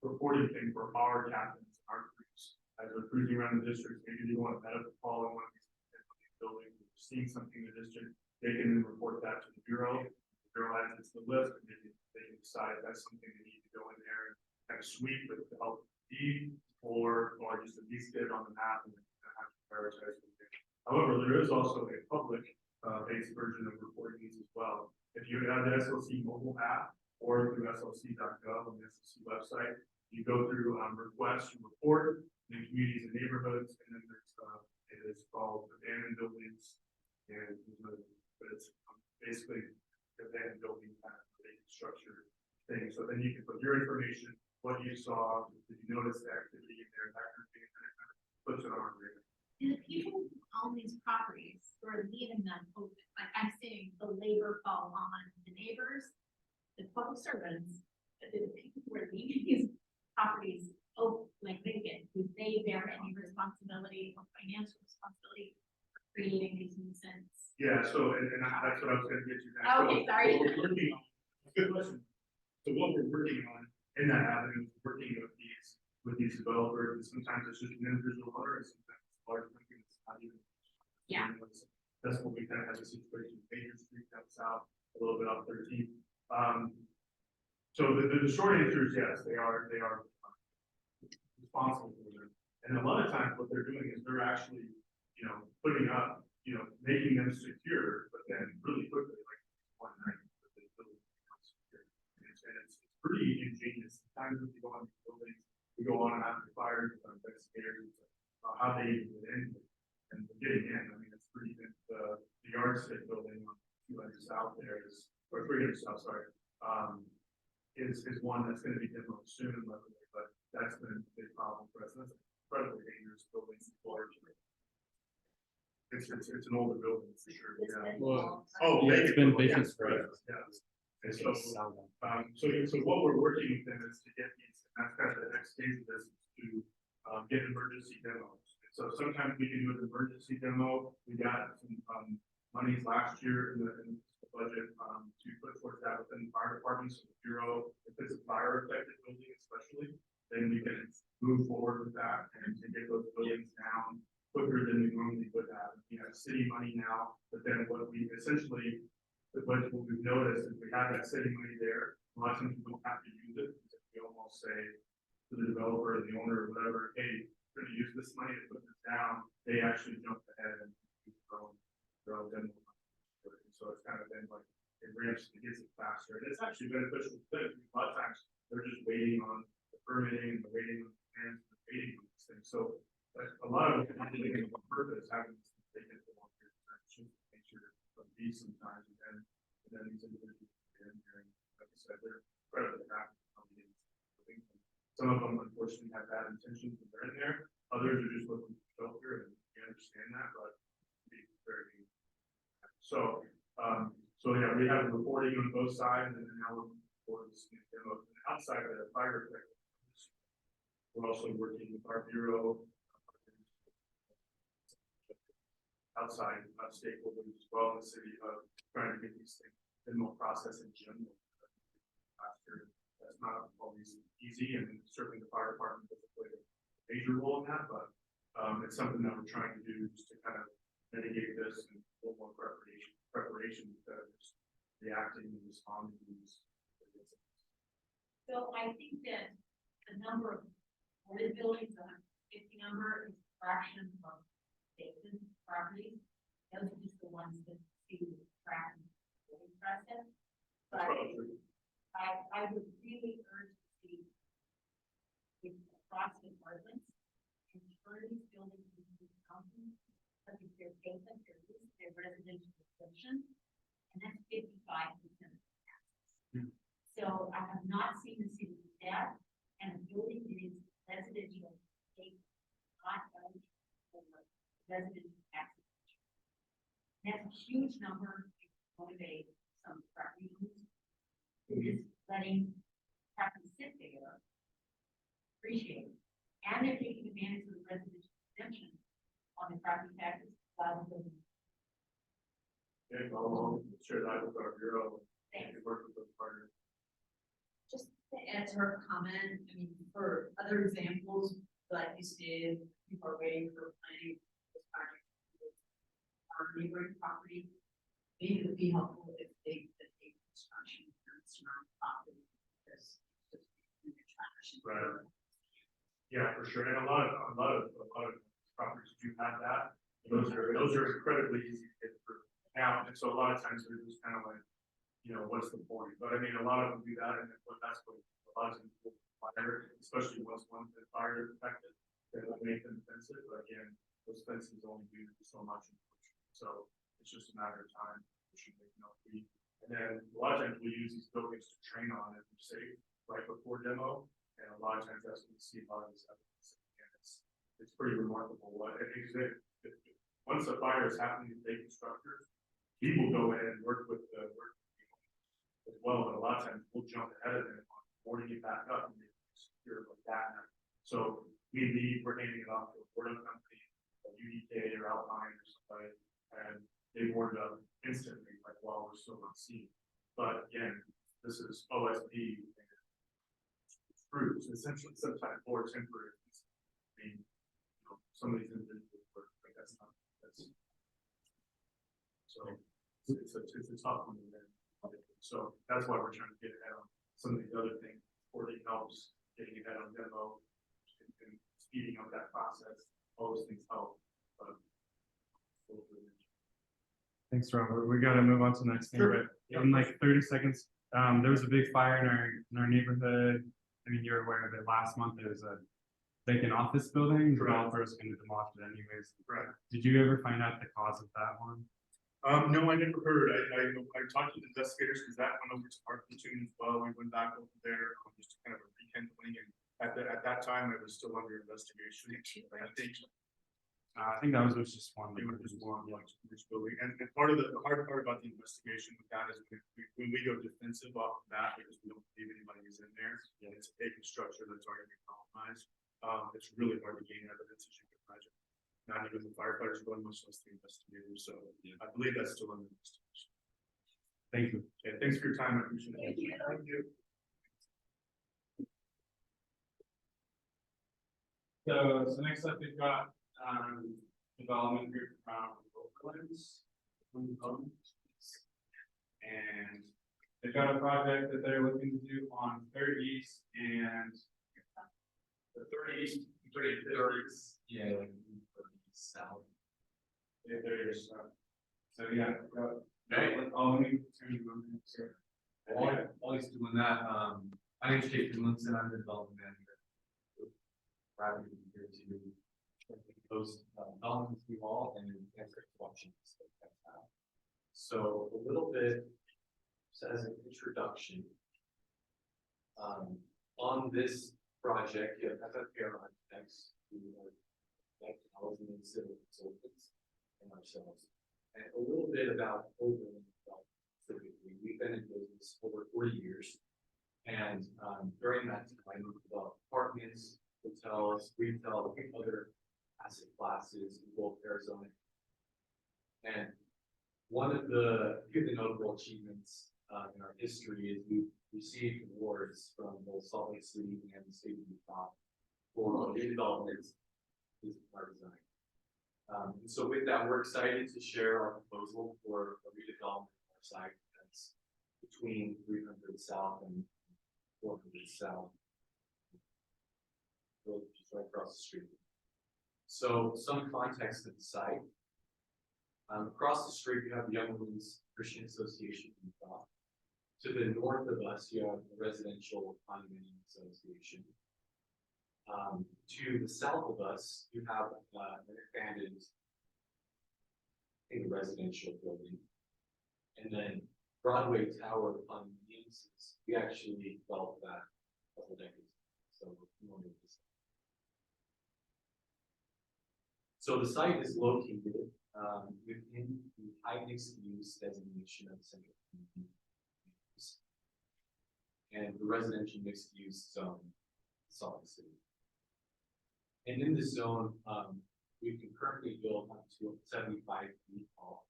reporting thing for our captains, our groups, as they're cruising around the district. Maybe they want a medical call in one of these buildings, seeing something in the district, they can then report that to the bureau. The bureau adds it to the list, and they can decide if that's something they need to go in there and kind of sweep with the help of the or just at least get it on the map and have to prioritize. However, there is also a public based version of reporting these as well. If you have the SLC mobile app or through slc.gov on the SLC website, you go through requests to report in communities and neighborhoods, and then there's it is called abandoned buildings, and but it's basically abandoned building kind of structure thing. So then you can put your information, what you saw, did you notice the activity in there, that kind of thing, and then it kind of puts it on our radar. And the people who own these properties who are leaving them open, like I'm seeing the labor fall on the neighbors, the public servants, but the people who are leaving these properties open, like vacant, do they bear any responsibility or financial responsibility for creating these nuisance? Yeah, so and that's what I was going to get to next. Okay, sorry. What we're working on, good question. So what we're working on in that avenue is working with these developers, and sometimes it's just an individual owner, and sometimes it's a large company that's not even. Yeah. That's what we kind of have the situation with Major Street down south, a little bit off 13. So the short answer is yes, they are responsible for them. And a lot of times what they're doing is they're actually, putting up, making them secure, but then really quickly, like one night, and it's pretty ingenious. Sometimes if you go on these buildings, we go on after fires with our investigators, how they even get in and getting in. I mean, it's pretty good. The yardstick building on 200 South there is, or 300 South, sorry, is one that's going to be demoed soon, luckily, but that's been a big problem for us. That's an incredibly dangerous building. It's an older building for sure. Yeah. It's been vacant forever. Yes. And so what we're working with them is to get these, and that's kind of the next stage of this, to get emergency demos. So sometimes we can do an emergency demo. We got some, monies last year in the budget, to put towards that within the fire department, so the bureau, if it's a fire affected building especially, then we can move forward with that and to get those buildings down quicker than we normally would have. We have city money now, but then what we essentially, what we've noticed is we have that city money there, a lot of times we don't have to use it, because we almost say to the developer or the owner or whatever, hey, we're gonna use this money to put this down, they actually jump ahead and throw them. So it's kind of been like, it ramps and gets it faster, and it's actually beneficial, but a lot of times, they're just waiting on the permitting, and they're waiting on the plans, and they're waiting on these things, so. But a lot of it, I think, on purpose, having they get the long period of time, to make sure of these sometimes, and then these individuals, and like I said, they're incredibly happy. Some of them unfortunately have bad intentions when they're in there, others are just looking for shelter, and we understand that, but be very. So, yeah, we have reporting on both sides, and then now we're for this demo outside of the fire effect. We're also working with our bureau. Outside stakeholders as well in the city of trying to get these things in more process in general. That's not always easy, and certainly the fire department doesn't play a major role in that, but it's something that we're trying to do just to kind of mitigate this and a little more preparation instead of just reacting and responding to these. So I think that the number of wooded buildings, the 150 number, is a fraction of vacant properties. Those are just the ones that see the track and building process. But I would really urge to see across the departments and turn these buildings into housing, because if they're vacant, they're residential description, and that's 55% of the taxes. So I have not seen the city do that, and a building that is residential, not eligible for residential taxes. That's a huge number to motivate some property owners. Just letting property sit there, appreciate it, and they're taking advantage of the residential exemption on the property taxes. And I'll share that with our bureau and work with those partners. Just to add to her comment, I mean, for other examples, like you said, people are waiting for planning this project. Our neighboring property, maybe it would be helpful if they construction surround property. Because right. Yeah, for sure, and a lot of properties do have that. Those are incredibly easy to get through now, and so a lot of times they're just kind of like, you know, what's the point? But I mean, a lot of them do that, and that's what a lot of them fire, especially once one fire is affected, they'll make them defensive. But again, those fences only do so much, so it's just a matter of time. We should make and then a lot of times we use these buildings to train on and be safe right before demo, and a lot of times that's when we see a lot of this evidence. And it's pretty remarkable what it is. Once a fire is happening in vacant structures, people go in and work with the as well, but a lot of times we'll jump ahead of them on boarding it back up and make it secure like that. So we're handing it off to a boarding company, a UDK or Alpine or somebody, and they board it up instantly, like while we're still on scene. But again, this is OSP. It's true. So essentially, sometimes more temporary. I mean, you know, some of these individuals work, but that's not. So it's a tough one. So that's why we're trying to get ahead on some of these other things. Boarding helps, getting ahead on demo, and speeding up that process. All those things help. But Thanks, Robert. We got to move on to the next thing, Sure. but in like 30 seconds, there was a big fire in our neighborhood. I mean, you're aware of it. Last month, there was a vacant office building. The developer was going to demolish it anyways. right. Did you ever find out the cause of that one? No, I never heard. I talked to the investigators because that went over to our platoon as well. We went back over there just to kind of a rekindling, and at that time it was still under investigation. I think that was just one. They were just one like each building, and part of the hard part about the investigation with that is when we go defensive off of that because we don't believe anybody is in there. Yeah, it's a vacant structure that's already been compromised. it's really hard to gain evidence as you can imagine. Not even the firefighters going much less the investigators, so I believe that's still under investigation. Thank you. Yeah, thanks for your time, I appreciate it. Thank you. So next up, we've got, development group from Overlands. And they've got a project that they're looking to do on Third East and the 30 East, 30 Yeah. South. Yeah, there is, so yeah. Let me turn you on, sir. While he's doing that, my name's Jake Finlinson, I'm the development manager. Proud to be here to post developments with you all and answer questions. So a little bit, so as an introduction, on this project, you have FFPR architects who are like housing and civil consultants and ourselves. And a little bit about Overland specifically. We've been in business over 40 years. And during that time, we've developed apartments, hotels, retail, other asset classes in both Arizona. And one of the notable achievements in our history is we've received awards from both Salt Lake City and the state of Utah for redevelopment is our design. And so with that, we're excited to share our proposal for a redevelopment of our site that's between 300 South and 400 South. Just right across the street. So some context of the site. Across the street, you have the Young Women's Christian Association in Utah. To the north of us, you have the Residential Condominium Association. To the south of us, you have an abandoned residential building. And then Broadway Tower Condominiums, we actually developed that a couple decades ago. So the site is located within the high mixed use designation of Central Community and the residential mixed use zone, Salt Lake City. And in this zone, we can currently build up to 75 feet tall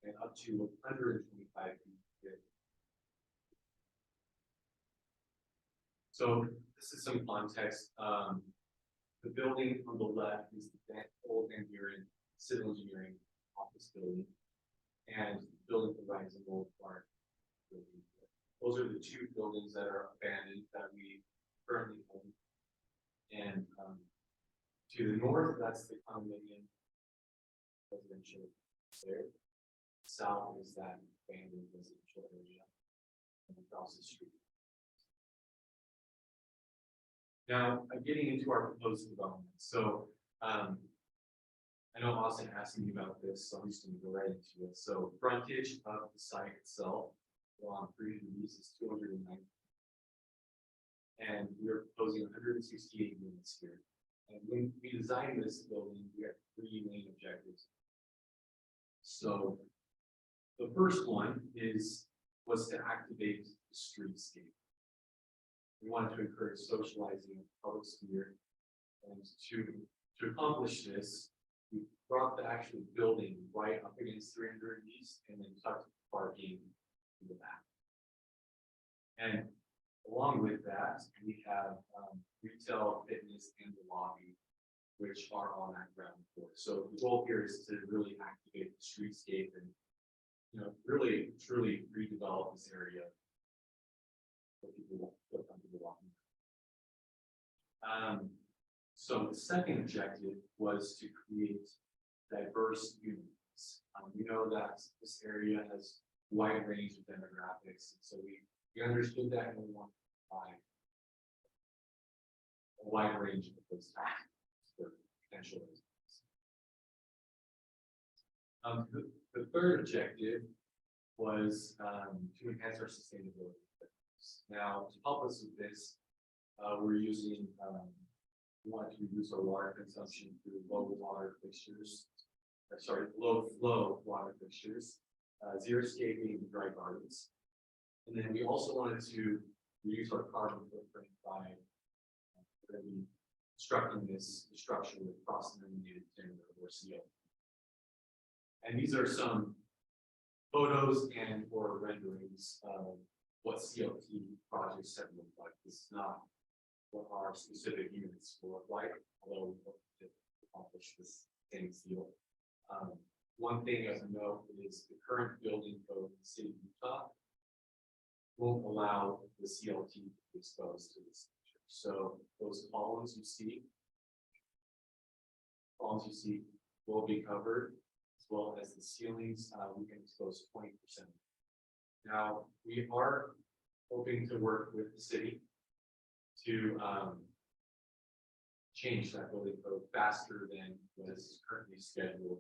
and up to 125 feet thick. So this is some context. The building on the left is the old engineering, civil engineering office building, and the building provides an old park building. Those are the two buildings that are abandoned that we currently own. And to the north, that's the condominium residential there. South is that abandoned residential area and across the street. Now, I'm getting into our proposed development. So, I know Austin asked me about this, so I'm just going to go right into it. So, frontage of the site itself along 3 East is 209. And we're proposing 168 units here. And when we designed this building, we had 3 main objectives. So, the first one was to activate the streetscape. We wanted to encourage socializing in the public sphere, and to accomplish this, we brought the actual building right up against 300 East and then tucked parking in the back. And along with that, we have retail, fitness, and the lobby, which are on that ground floor. So the goal here is to really activate the streetscape and really truly redevelop this area. People feel comfortable walking. So the second objective was to create diverse units. We know that this area has a wide range of demographics, and so we understood that and we wanted to provide a wide range of those types for potential residents. The third objective was to enhance our sustainability. Now, to help us with this, we're using, we want to reduce our water consumption through low flow water fixtures, xeriscaping and dry gardens. And then we also wanted to reduce our carbon footprint by constructing this structure with cross-laminated timber or steel. And these are some photos and or renderings of what CLT projects have looked like. This is not what our specific units will look like, although we hope to accomplish this same steel. One thing as a note is the current building code in the city of Utah won't allow the CLT to be exposed to this. So those columns you see will be covered, as well as the ceilings, we can expose 20%. Now, we are hoping to work with the city to change that building code faster than what is currently scheduled.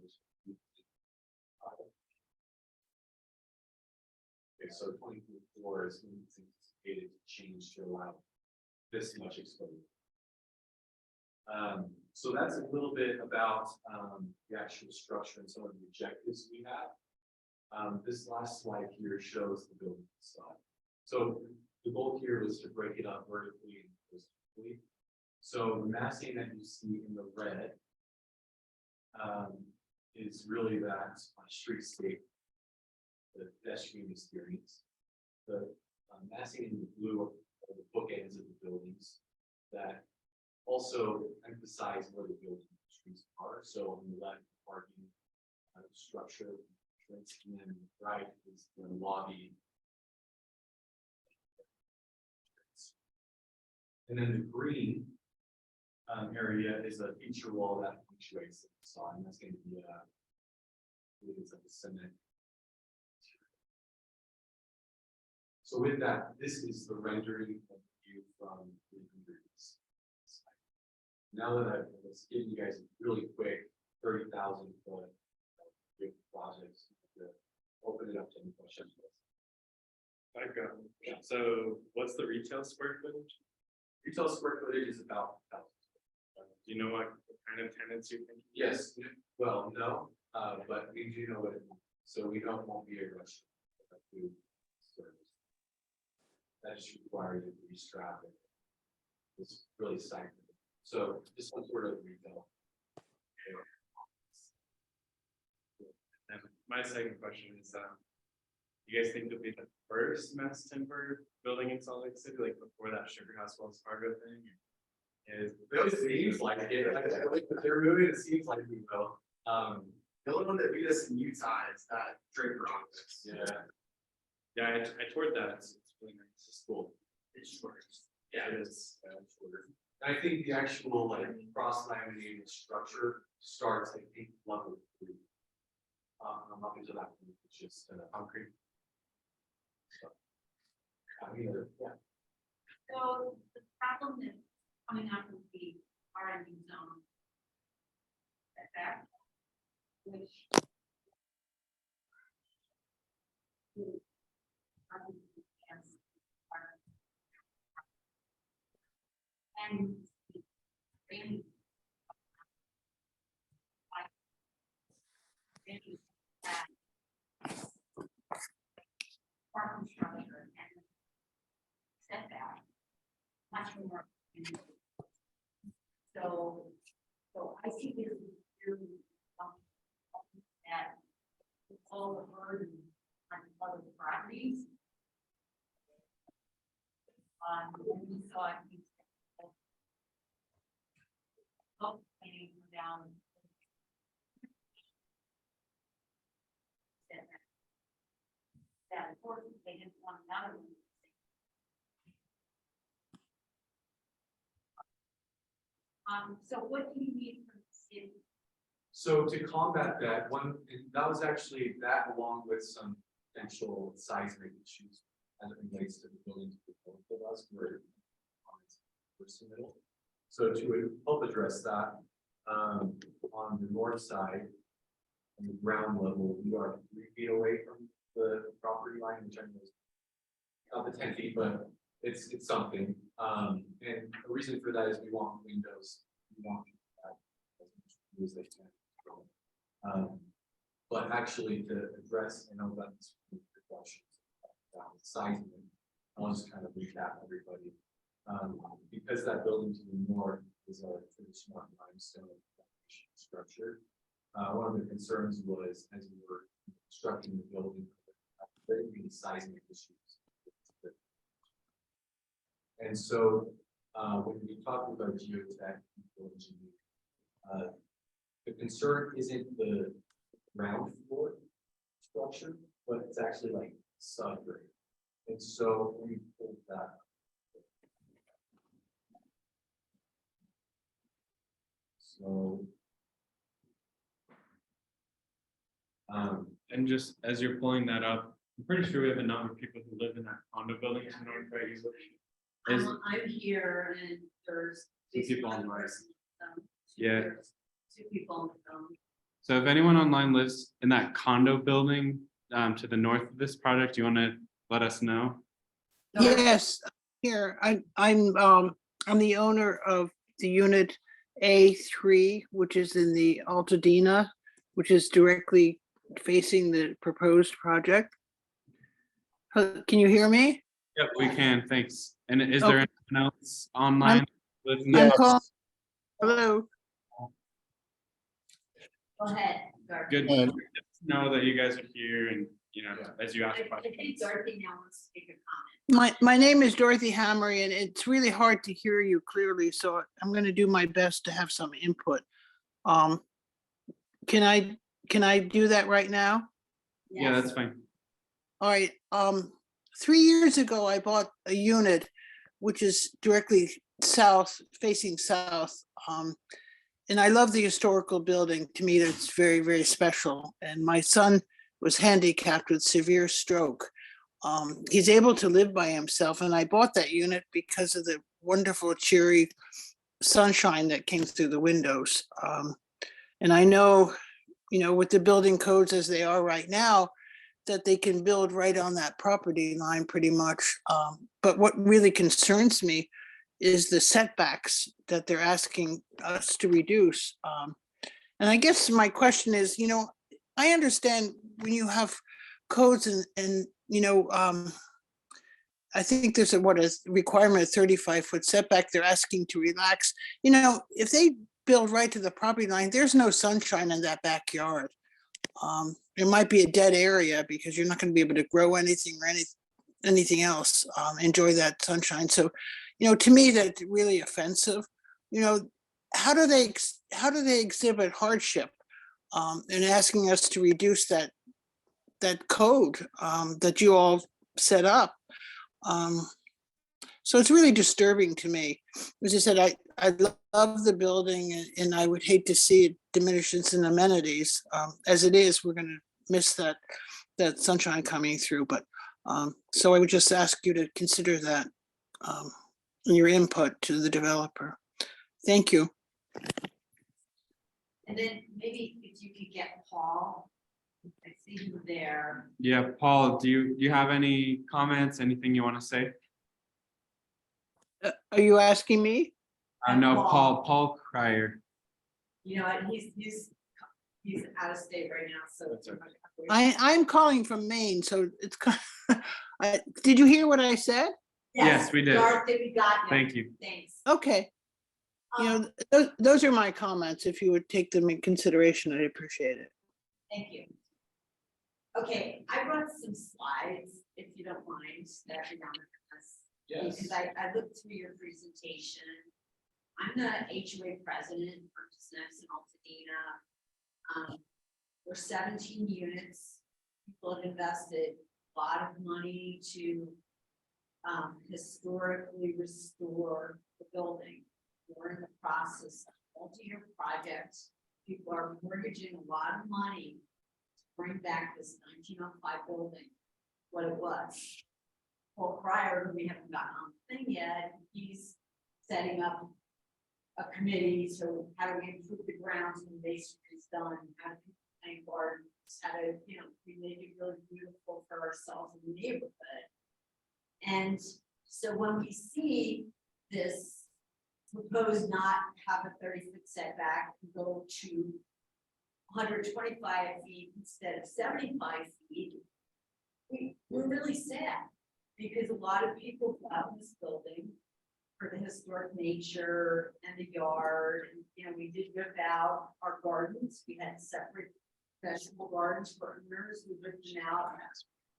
Okay, so 2024 is anticipated to change to allow this much exposure. So that's a little bit about the actual structure and some of the objectives we have. This last slide here shows the building slide. So the goal here was to break it up vertically and horizontally. So the massing that you see in the red is really that streetscape, the pedestrian experience. The massing in the blue are the bookends of the buildings that also emphasize where the building streets are. So on the left, parking structure, and then right is the lobby. And then the green area is a feature wall that punctuates the facade, and that's going to be it's like a cement. So with that, this is the rendering of the view from the degrees. Now that I've given you guys a really quick 30,000 foot projects, to open it up to any questions. I've got, so what's the retail square footage? Retail square footage is about 1,000. Do you know what kind of tenants you think? Yes, well, no, but we do know what it means. So we don't want to be a restaurant. Food service. That just requires you to be strapped. It's really silent. So just some sort of retail. And my second question is, you guys think it'll be the first mass timber building in Salt Lake City, like before that Sugar House Wells Fargo thing? It seems like it. They're moving. It seems like we will. The only one that beat us in Utah is that Draper office. Yeah. I toured that. It's really nice. It's cool. It's short. Yeah, it is. Shorter. I think the actual like cross-laminated structure starts at level 3. I'm up into that point, it's just concrete. So, I mean, yeah. So the problem is coming up with the R&D zone. Effect, which. And really. Parking structure and setback much more. So I see this as really that all the burden on other properties. When we saw it, down. That important, they didn't want another one. So what do you need from the city? So to combat that, that was actually that along with some potential seismic issues as it relates to the buildings of both of us were submittal. So to help address that, on the north side, on the ground level, we are 3 feet away from the property line, which I know is not the 10 feet, but it's something. And the reason for that is we want windows. We want that as much as they can. But actually, to address, I know that's the questions about sizing. I'll just kind of recap everybody. Because that building to the north is a traditional limestone foundation structure. One of the concerns was as we were constructing the building, there would be seismic issues. And so, when we talked with our geotech engineer, the concern isn't the ground floor structure, but it's actually like subgrade. And so we pulled that. So. And just as you're pulling that up, I'm pretty sure we have a number of people who live in that condo building in North Bay easily. Is- I'm here and there's. Two people one online. person, Yeah. there's 2 people on the phone. So if anyone online lives in that condo building to the north of this project, you want to let us know? Yes, here, I'm the owner of the unit A3, which is in the Altadena, which is directly facing the proposed project. Can you hear me? Yep, we can, thanks. And is Okay. there anyone else online? I'm calling, hello, Go ahead, Dorothy. Good to know that you guys are here and, you know, as you ask I think questions. Dorothy now wants to make a comment. my name is Dorothy Hammery, and it's really hard to hear you clearly, so I'm gonna do my best to have some input. Can I do that right now? Yeah, that's fine. All right, 3 years ago, I bought a unit which is directly south, facing south. And I love the historical building. To me, that's very, very special. And my son was handicapped with severe stroke. He's able to live by himself, and I bought that unit because of the wonderful, cheery sunshine that came through the windows. And I know, you know, with the building codes as they are right now, that they can build right on that property line pretty much. But what really concerns me is the setbacks that they're asking us to reduce. And I guess my question is, you know, I understand when you have codes and you know, I think there's a requirement of 35-foot setback. They're asking to relax. You know, if they build right to the property line, there's no sunshine in that backyard. It might be a dead area because you're not going to be able to grow anything or anything else. Enjoy that sunshine. So, you know, to me, that's really offensive. You know, how do they exhibit hardship in asking us to reduce that code that you all set up? So it's really disturbing to me. As I said, I love the building and I would hate to see it diminish in amenities. As it is, we're going to miss that sunshine coming through. But so I would just ask you to consider that in your input to the developer. Thank you. And then maybe if you could get Paul, I see him there. Yeah, Paul, do you have any comments, anything you want to say? Are you asking me? No, Paul Cryer. You know, what, he's out of state right now, so. That's okay. I'm calling from Maine, so it's did you hear what I said? Yes, we did. Dorothy, we got you. Thank you. Thanks. Okay. You know, those are my comments. If you would take them in consideration, I'd appreciate it. Thank you. Okay, I brought some slides, if you don't mind, that you're on us. Yes. Because I looked through your presentation. I'm the HOA president for Snips and Altadena. We're 17 units. People have invested a lot of money to historically restore the building. We're in the process of multi-year projects. People are mortgaging a lot of money to bring back this 1905 building, what it was. Well, prior, we haven't gotten on the thing yet, he's setting up a committee, so how do we improve the grounds when masonry is done, how do we plant gardens, how to, you know, we make it really beautiful for ourselves in the neighborhood. And so when we see this proposed not have a 30-foot setback, go to 125 feet instead of 75 feet, we're really sad because a lot of people out in this building for the historic nature and the yard, and, you know, we did rip out our gardens, we had separate vegetable gardens for owners, we ripped them out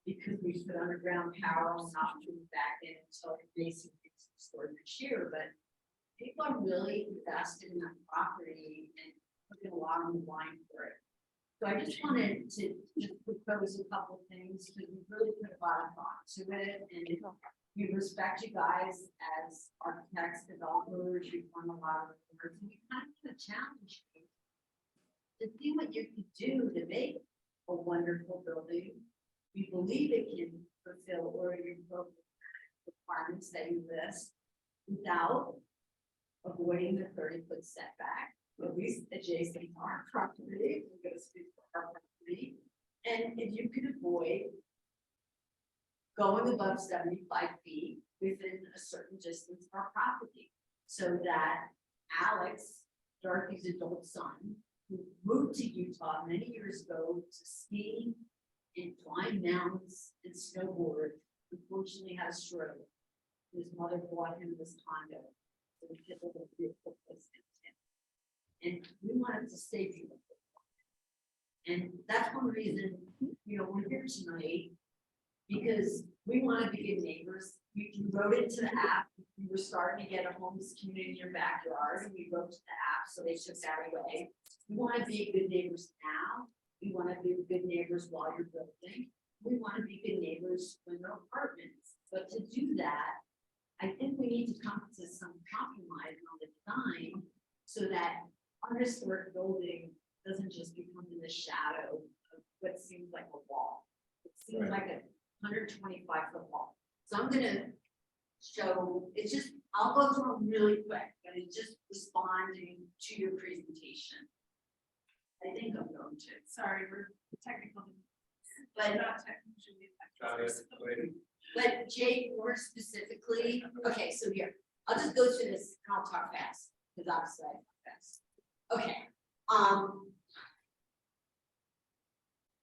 because we put underground power and not put it back in until basically it's stored this year, but people are really invested in that property and putting a lot on the line for it. So I just wanted to just propose a couple of things, because we really put a lot of thought to it, and we respect you guys as architects, developers, you've won a lot of awards, and we kind of want to challenge you to see what you could do to make a wonderful building. We believe it can fulfill or your requirements that you list without avoiding the 30-foot setback, at least adjacent to our property. We're going to speak for our property. And if you could avoid going above 75 feet within a certain distance of our property, so that Alex, Dorothy's adult son, who moved to Utah many years ago to ski and climb mountains and snowboard, unfortunately had a stroke. His mother bought him this condo. So we did a little beautiful place in him. And we wanted to stay beautiful. And that's one reason, you know, we're here tonight, because we want to be good neighbors. You wrote into the app, you were starting to get a homeless community in your backyard, and we wrote to the app, so they took that away. We want to be good neighbors now. We want to be good neighbors while you're building. We want to be good neighbors when they're apartments. But to do that, I think we need to come to some compromise on the design, so that our historic building doesn't just become in the shadow of what seems like a wall. It seems like a 125-foot wall. So I'm gonna show, it's just, I'll go through them really quick, but it's just responding to your presentation. I think I'm going to. Sorry, we're technical. But Not technically. But Jake, more specifically, okay, so here, I'll just go through this and I'll talk fast, because obviously I talk fast. Okay,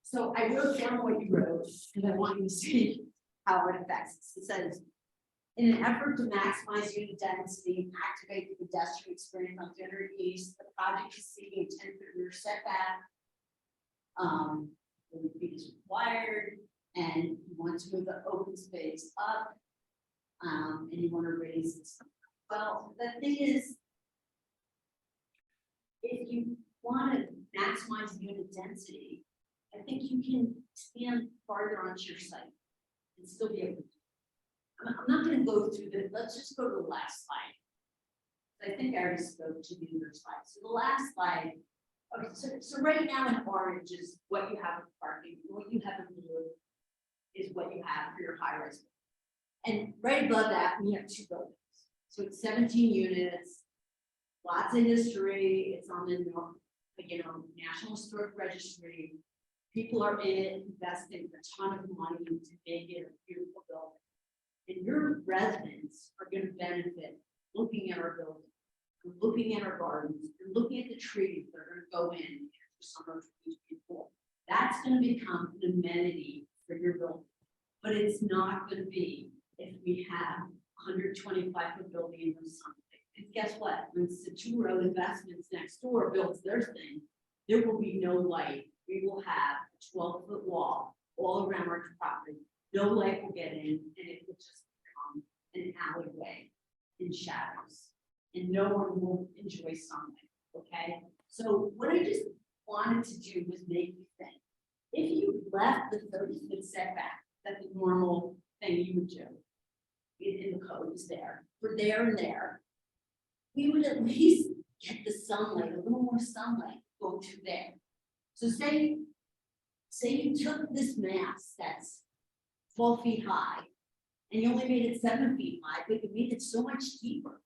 so I wrote down what you wrote, because I want you to see how it affects us. It says, in an effort to maximize unit density and activate the pedestrian experience on Dinner East, the project is seeking a 10-foot rear setback. 40 feet is required, and you want to move the open space up, and you want to raise it. Well, the thing is, if you want to maximize unit density, I think you can stand farther onto your site and still be able to. I'm not going to go through the, let's just go to the last slide. I think I already spoke to the other slide. So the last slide, okay, so right now in orange is what you have in parking, what you have in blue is what you have for your high-rise. And right above that, we have two buildings. So it's 17 units, lots of history, it's on the, you know, National Historic Registry. People are in it, investing a ton of money to make it a beautiful building. And your residents are going to benefit looking at our building, looking at our gardens, and looking at the trees that are going to go in for summer 2024. That's going to become an amenity for your building. But it's not going to be if we have 125-foot building or something. And guess what? When Saturo Investments next door builds their thing, there will be no light. We will have a 12-foot wall all around our property. No light will get in, and it will just become an alleyway in shadows, and no one will enjoy sunlight. Okay, so what I just wanted to do was make you think. If you left the 30-foot setback, that the normal thing you would do in the code is there, for there and there, we would at least get the sunlight, a little more sunlight go to there. So say you took this mass that's 12 feet high, and you only made it 7 feet high, but you made it so much deeper,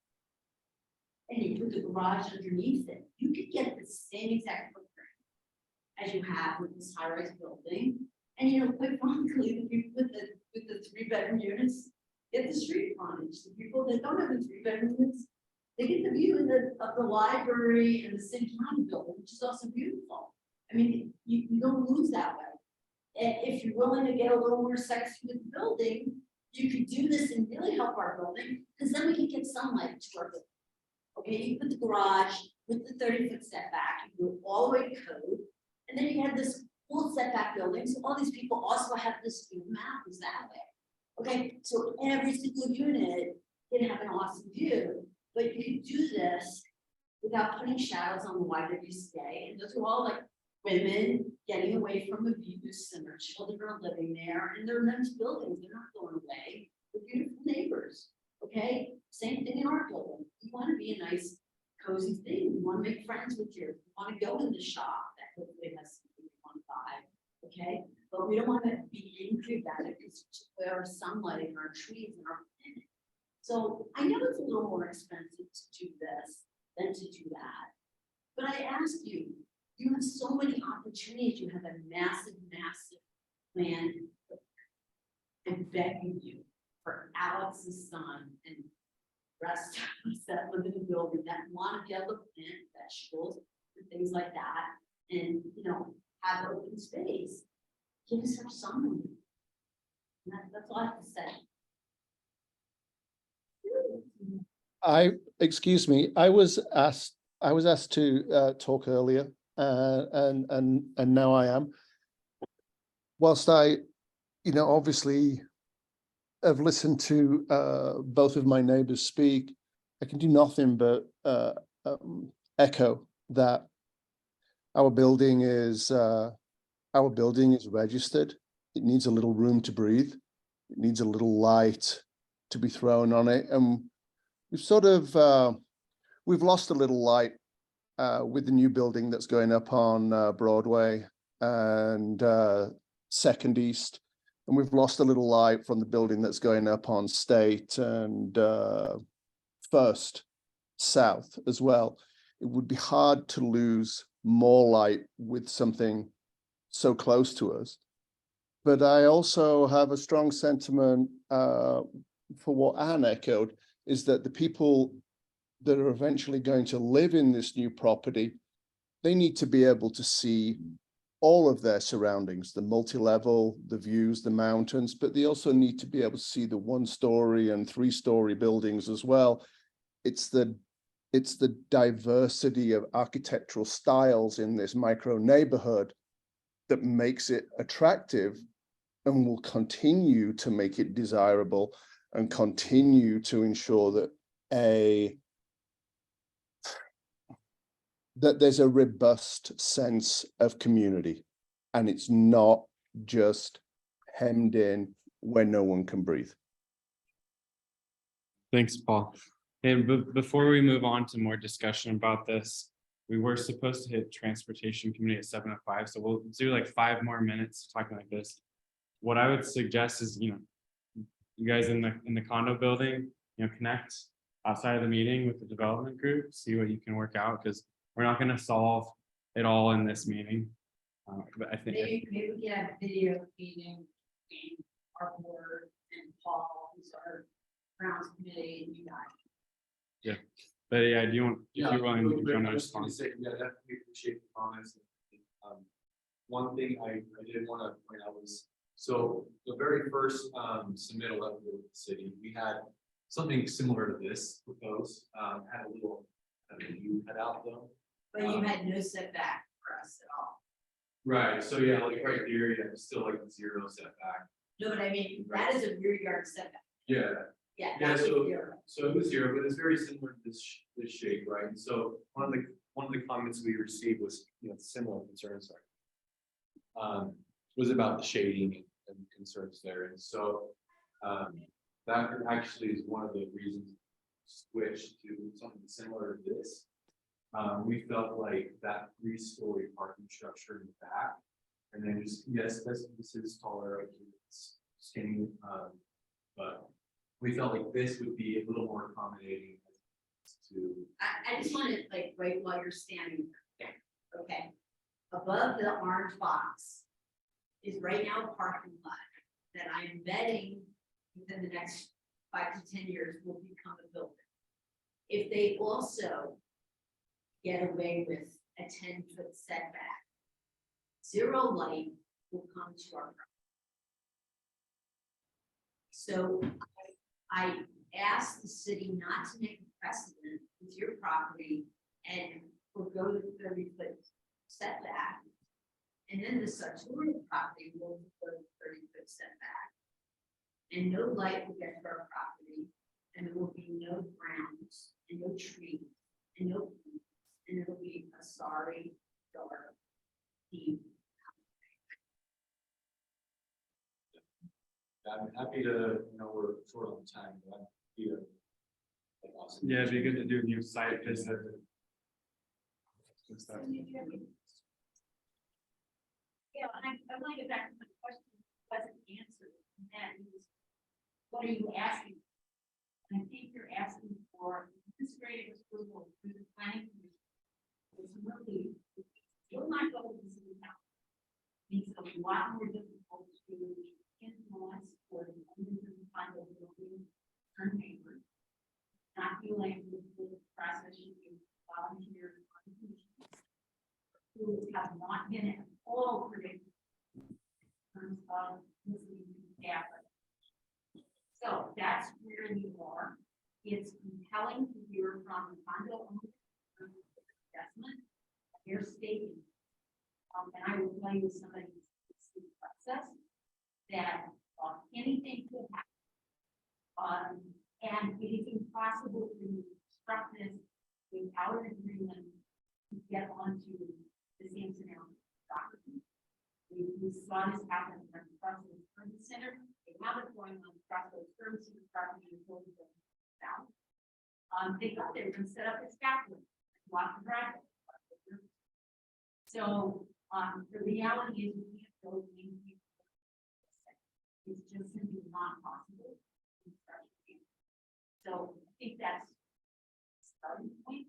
and you put the garage underneath it, you could get the same exact footprint as you have with this high-rise building. And you know, quite frankly, the people with the 3-bedroom units get the street frontage. The people that don't have the 3-bedroom units, they get the view of the library and the city county building, which is also beautiful. I mean, you don't lose that way. And if you're willing to get a little more sexy with the building, you could do this and really help our building, because then we can get sunlight to our building. Okay, you put the garage with the 30-foot setback, you go all the way to code, and then you have this full setback building, so all these people also have this view mountains that way. Okay, so every single unit can have an awesome view, but you can do this without putting shadows on the wider you stay, and those are all like women getting away from abuse, and their children are living there, and they're nice buildings, they're not going away, they're beautiful neighbors, okay? Same thing in our building, you wanna be a nice cozy thing, you wanna make friends with you wanna go in the shop that hopefully has something you wanna buy, okay? But we don't wanna be angry about it, because there are sunlight in our trees and our planet. So I know it's a little more expensive to do this than to do that. But I ask you, you have so many opportunities, you have a massive, massive plan. I'm begging you for Alex's son and rest of us that live in the building that want to be able to plant vegetables and things like that. And, you know, have open space. Give us our son. That's all I have to say. Excuse me, I was asked to talk earlier, and now I am. Whilst I, obviously have listened to both of my neighbors speak, I can do nothing but echo that our building is registered. It needs a little room to breathe. It needs a little light to be thrown on it, and we've sort of we've lost a little light with the new building that's going up on Broadway and Second East, and we've lost a little light from the building that's going up on State and First South as well. It would be hard to lose more light with something so close to us. But I also have a strong sentiment for what Anne echoed, is that the people that are eventually going to live in this new property, they need to be able to see all of their surroundings, the multi-level, the views, the mountains, but they also need to be able to see the 1-story and 3-story buildings as well. It's the diversity of architectural styles in this micro neighborhood that makes it attractive and will continue to make it desirable and continue to ensure that there's a robust sense of community, and it's not just hemmed in where no one can breathe. Thanks, Paul. And before we move on to more discussion about this, we were supposed to hit transportation committee at 7:05, so we'll do like 5 more minutes talking like this. What I would suggest is, you guys in the condo building, connect outside of the meeting with the development group, see what you can work out, because we're not going to solve it all in this meeting. But I think Maybe we can have video meeting between our board and Paul, who's our grounds committee, and you guys. But yeah, do you want, if you're willing, real to quick, join I us just want to say, definitely appreciate the comments. One thing I did want to point out was, so the very first submittal that we did with the city, we had something similar to this proposed, had a little view cut out though. But you had no setback for us at all. Right, so yeah, like right there, yeah, it's still like 0 setback. No, but I mean, that is a rear yard setback. Yeah, Yeah. Yeah, that was so- zero. so it was 0, but it's very similar to this shape, right? And so one of the comments we received was, similar concerns, was about the shading and concerns there. And so that actually is one of the reasons to switch to something similar to this. We felt like that 3-story parking structure in the back, and then just, yes, this is taller, it's skinny, but we felt like this would be a little more accommodating to. I just want to like, right while you're standing there, okay? Above the orange box is right now a parking lot that I am betting within the next 5 to 10 years will become a building. If they also get away with a 10-foot setback, 0 light will come to our property. So I ask the city not to make a precedent with your property and forego the 30-foot setback. And then the Sartorial property will go to 30-foot setback. And no light will get to our property, and there will be no grounds, and no trees, and no, and it'll be a sorry, dark, deep. I'm happy to, we're short on time, but I'm happy to. Yeah, it'd be good to do a new site visit. Yeah, I want to get back to my question, wasn't answered, and that is, what are you asking? And I think you're asking for administrative approval through the planning commission. It's really, you'll not go to the city council. It's a lot more difficult to influence or the kind of building on paper. Not feel like the process should be volunteer contributions who have not been at all predicted in terms of listening to data. So that's where you are. It's compelling to hear from the condo owners assessment. They're stating, and I will tell you somebody who's the process that anything could happen. And it is impossible to construct this without an agreement to get onto the same scenario property. We saw this happen in the Crossroads Service Center. They have it going on the Crossroads Service Center property until the south. They thought they were going to set up a scaffolding and block the driveway. So the reality is we can't go into it's just simply not possible. So I think that's a starting point.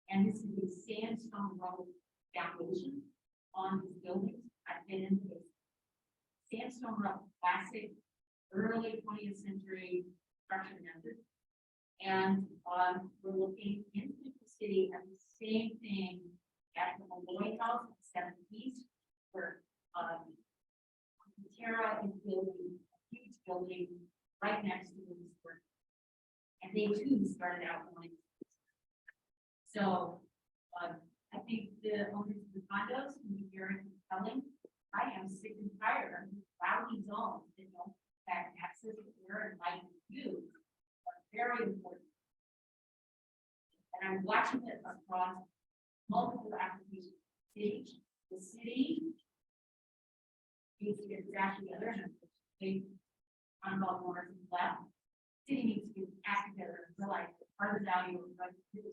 And this is a sandstone road foundation on these buildings. I've been in this sandstone road, classic, early 20th century structure method. And we're looking into the city at the same thing at the Malloy House at 7th East, where Terra is building a huge building right next to the square. And they too started out going. So I think the owners of the condos can be very compelling. I am sick and tired of rowdy zones that don't have access to air and light and view are very important. And I'm watching it across multiple applications. The city needs to get its act together and they unlock owners and left. City needs to get its act together and realize that part of the value of what it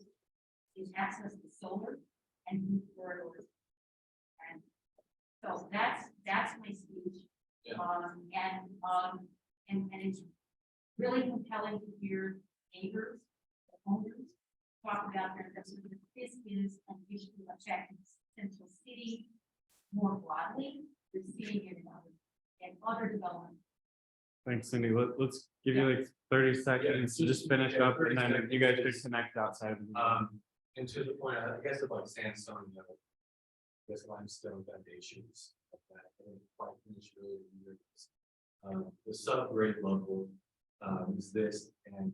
is access to solar and new corridors. And so that's my speech. Yeah. And it's really compelling to hear neighbors, the owners talk about their investment. This is an issue affecting Central City more broadly. We're seeing it in other developments. Thanks, Cindy. Let's give you like 30 seconds to just finish up, and then you guys should connect outside of the And to the point, I guess about sandstone, this limestone foundations. I didn't quite finish earlier in the year. The subgrade level is this, and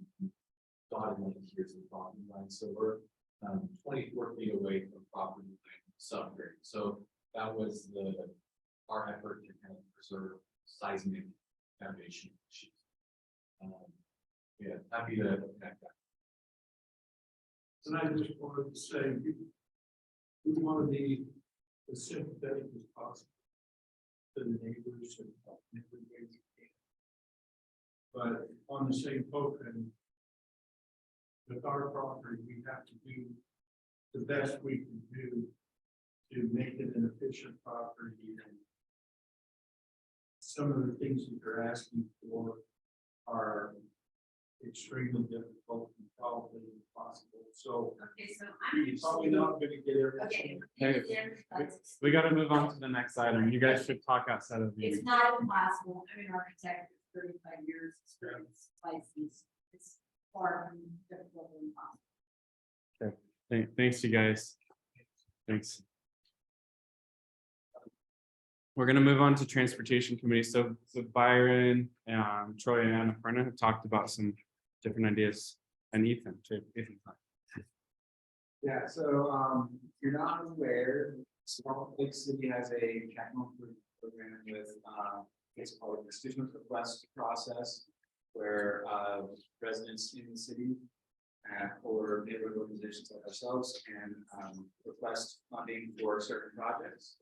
dotted line here is the property line. So we're 24 feet away from property line subgrade. So that was our effort to kind of preserve seismic foundation issues. Yeah, happy to connect that. And I just wanted to say, we want to be as sympathetic as possible to the neighbors and every way we can. But on the same token, with our property, we have to do the best we can do to make it an efficient property. And some of the things that you're asking for are extremely difficult and probably impossible. So Okay, so I'm you're probably not going to get everything. okay. Hey, we got to move on to the next item. You guys should talk outside of the It's meeting. not impossible. I'm an architect with 35 years experience. It's far from difficult and impossible. Thanks, you guys. Thanks. We're gonna move on to transportation committee. So Byron, Troy, and Anna have talked about some different ideas, and Ethan too. Ethan. Yeah, so, if you're not aware, Salt Lake City has a capital improvement program with, it's called a constituent request process. Where, residents in the city, or neighborhood organizations like ourselves can, request funding for certain projects.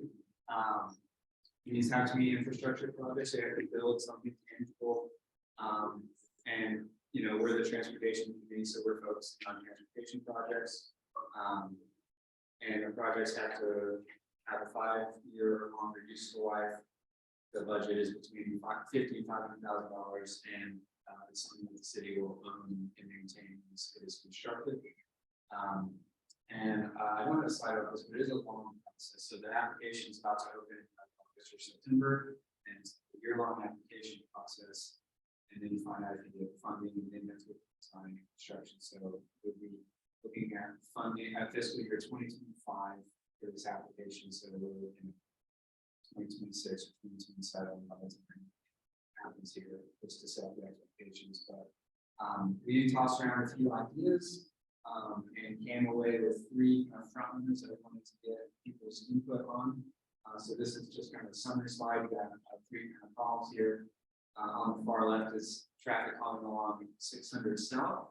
These have to be infrastructure projects, they have to build something tangible. And, you know, we're the transportation committee, so we're focused on transportation projects. And the projects have to have a 5-year or longer useful life. The budget is between $50,000 and $500,000, and it's something that the city will own and maintain as it is constructed. And I wanted to slide over this, but it is a long process. So the application is about to open in August or September, and it's a year-long application process. And then you find out if you get funding, and then that's with design and construction. So we'll be looking at funding at fiscal year 2025 for this application. So we're looking at 2026 or 2027 by the time happens here, just to set the expectations. But we tossed around a few ideas and came away with 3 front runners that I wanted to get people's input on. So this is just kind of a summary slide. We got 3 kind of columns here. On the far left is traffic calming along 600 South.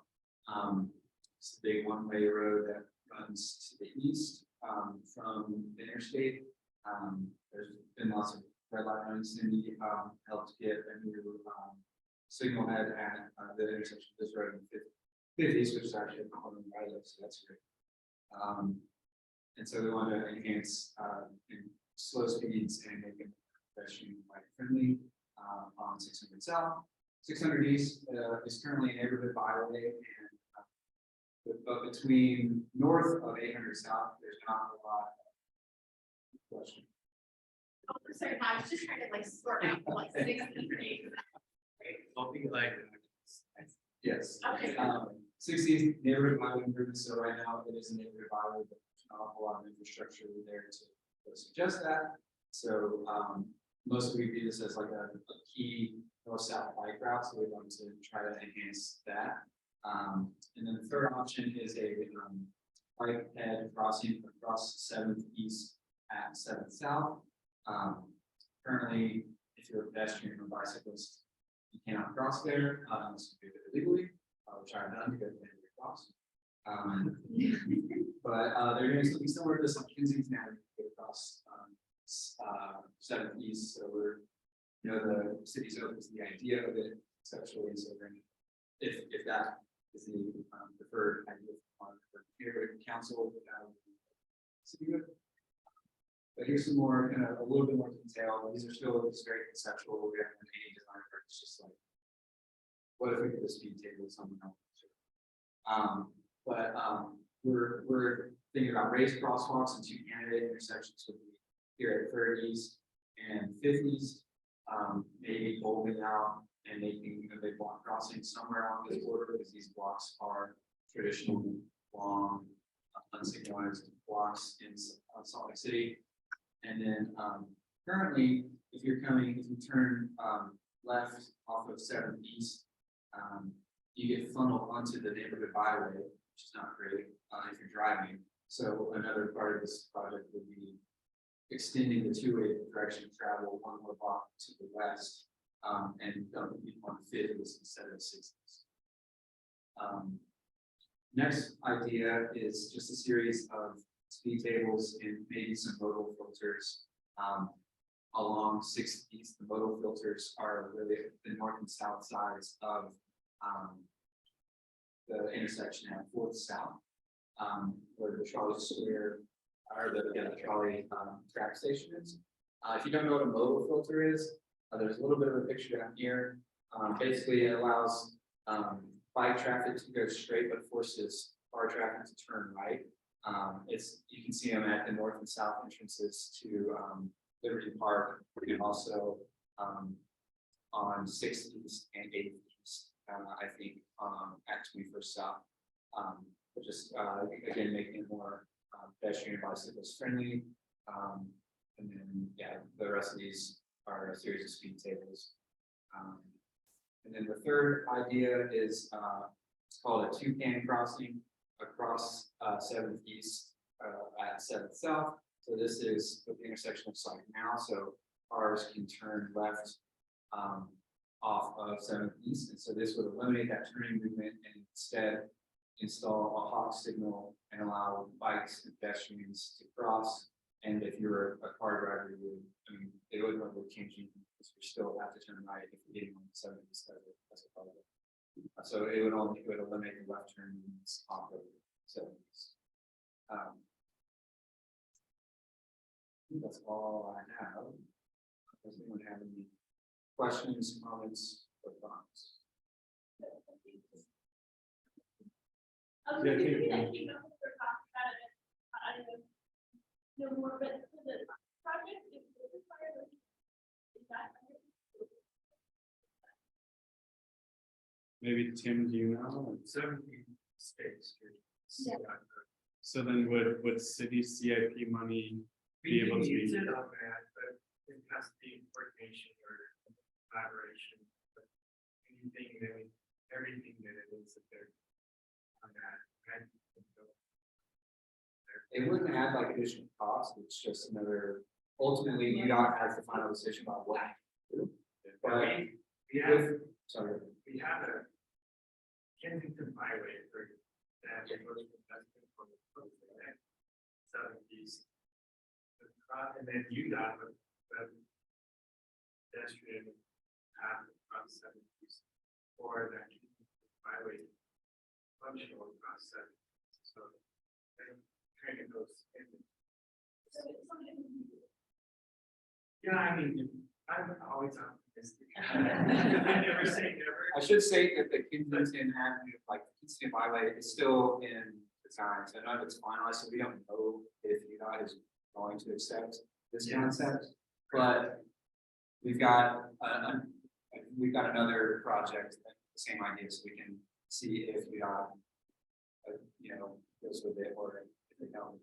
It's a big one-way road that runs to the east from the interstate. There's been lots of red light runs, and we helped get a new signal head at the intersection of this road in the 50s, which is actually a corner right of, so that's great. And so we want to enhance slow speeds and make it pedestrian bike friendly on 600 South. 600 East is currently a neighborhood byway, and but between north of 800 South, there's not a lot of question. Oh, sorry, I was just trying to like sort out like 6 and 8. Something like. Yes. Okay. 60 neighborhood byway improvements. So right now it is a neighborhood byway, but there's not a whole lot of infrastructure there to suggest that. So mostly we view this as like a key north-south bike route. So we want to try to enhance that. And then the third option is a bike head crossing across 7th East at 7th South. Currently, if you're a pedestrian or bicyclist, you cannot cross there unless you do it illegally, which I've done because they never cross. But they're doing something similar to this on Kensington Avenue to get across 7th East. So we're, you know, the city's open to the idea of it conceptually. So we're gonna, if that is the preferred idea on the council, city would. But here's some more, kind of a little bit more detail. These are still just very conceptual. We haven't done any design work. It's just like, what if we put a speed table somewhere else? We're thinking about raised crosswalks and 2 candidate intersections would be here at 30s and 50s. Maybe bolting out and making a big block crossing somewhere on this border, because these blocks are traditional long unsignalized blocks in Salt Lake City. And then currently, if you turn left off of 7th East, you get funneled onto the neighborhood byway, which is not great if you're driving. So another part of this project would be extending the 2-way direction of travel 1 more block to the west and dumping people on 50s instead of 60s. Next idea is just a series of speed tables and maybe some modal filters along 6th East. The modal filters are really the north and south sides of the intersection at 4th South, where the trolley square or the trolley track station is. If you don't know what a modal filter is, there's a little bit of a picture down here. Basically, it allows bike traffic to go straight, but forces car traffic to turn right. You can see them at the north and south entrances to Liberty Park, and also on 6th East and 8th East, I think at 21st South. But just again, making it more pedestrian and bicyclist friendly. And then yeah, the rest of these are a series of speed tables. And then the third idea is It's called a Toucan crossing across 7th East at 7th South. So this is the intersection of site now, so cars can turn left off of 7th East, and so this would eliminate that turning movement and instead install a hawk signal and allow bikes and pedestrians to cross. And if you're a car driver, you would, I mean, it would really change you because you still have to turn right if you're getting on the 7th East as a car driver. So it would eliminate the left turn movements off of 7th East. That's all I have. Does anyone have any questions, comments, or thoughts? I was Yeah, thinking thank that, you know, we're talking about it, I don't know more, but for the project, it would require, like, is that? Maybe Tim, do you know? 17 states. Yeah. So then would city CIP money be We able can to use be? it on that, but it has to be in coordination or collaboration. But anything that everything that it is that they're on that. It wouldn't add like additional cost, it's just another, ultimately, UDOT has the final decision about what to do. But sorry, We have a Kensington Byway for that goes from Weston from the next 7th East. And then UDOT with the pedestrian path across 7th East, or that byway functional across 7th. So kind of goes in. Yeah, I mean, I'm always optimistic. I never say never. I should say that the Kensington Avenue, like Kensington Byway, is still in design, so none of it's finalized, so we don't know if UDOT is going to accept this concept, but we've got another project, the same idea, so we can see if UDOT, you know, goes with it or if they don't.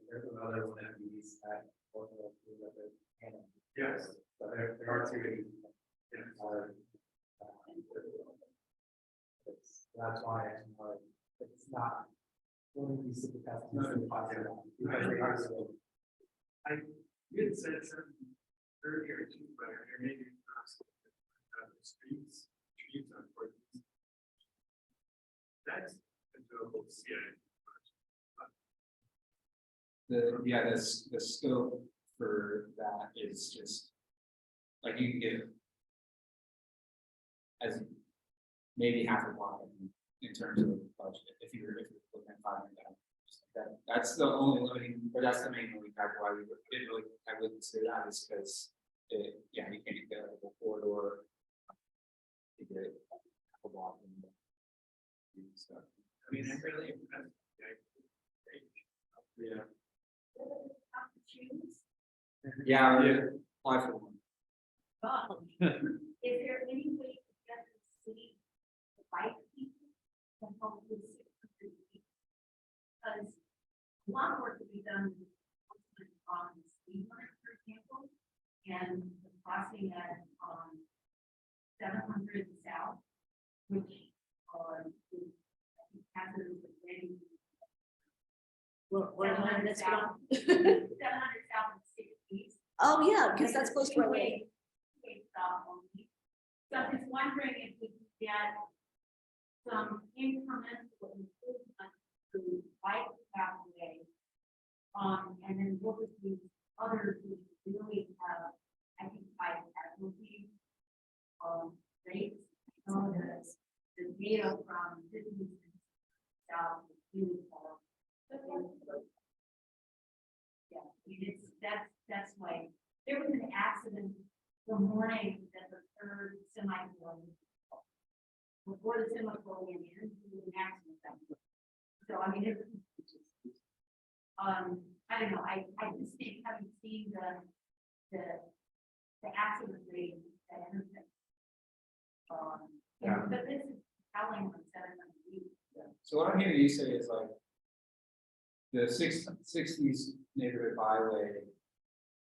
There's another one that needs that. Yes, But there are two. That's why I'm like, it's not. One of these super fast. Because they are so. You had said something earlier too, but there may be the streets on Fourth. That's a doable CI. The scope for that is just like you can get as maybe half a block in terms of budget if you're looking at $500. That's the only limiting, or that's the main limiting factor why we didn't really heavily consider that is because you can't get a corridor to get a block in stuff. I mean, I'm really impressed. Yeah. Choose. Yeah, apply for one. Is there any way to get the city to fight people to help with 600 people? Because a lot of work to be done on the speed limit, for example, and the crossing at 700 South, which is hazardous with getting What 700 that's South, going 700 South and 6 East. Oh, yeah, because that's close to our way. Stop only. So I'm just wondering if we could get some incremental improvement to bike pathway. And then look at these others who really have, I think, bike casualty rates. The data from cities and south is really far. Yeah, I mean, that's why there was an accident the morning that the third semicolon. Before the semicolon went in, there was an accident. So I mean, I don't know, I just think having seen the accident rate that intersection. But this is telling on 700 weeks. So what I'm hearing you say is like the 60s neighborhood byway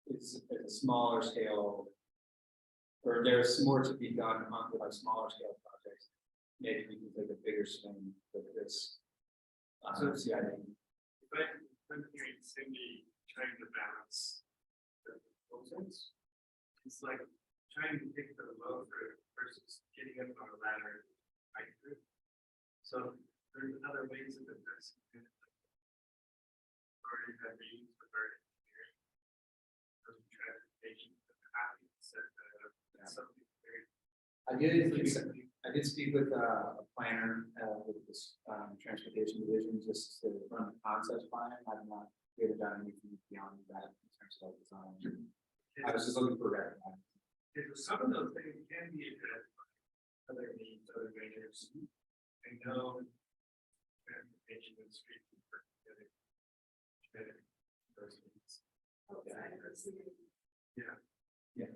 is a smaller scale or there's more to be done on with our smaller scale projects. Maybe we can take a bigger swing with this. CID. I'm hearing Cindy trying to balance the proposals. It's like trying to pick the low fruit versus getting up on a ladder, high fruit. So there's other ways of addressing it. Already had meetings with our engineering. Transportation, something very. I did speak with a planner with this transportation division just to run the concept plan. I've not really done anything beyond that in terms of design. I was just looking for that. Some of those things can be addressed by other needs, other measures. I know transportation and street. Yeah. Yeah.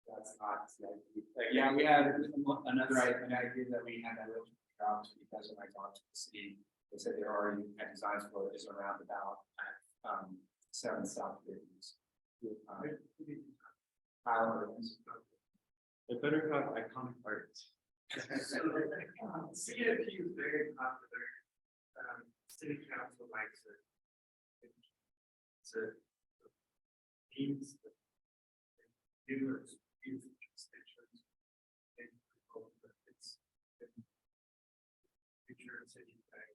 That's not, yeah, we had another idea that we had that really dropped because when I talked to the city, they said they're already at designs for it is around about 7 South Business. They better have iconic art. CFP is very popular. City council likes it. It's a means that numerous constituents and it's future city thing.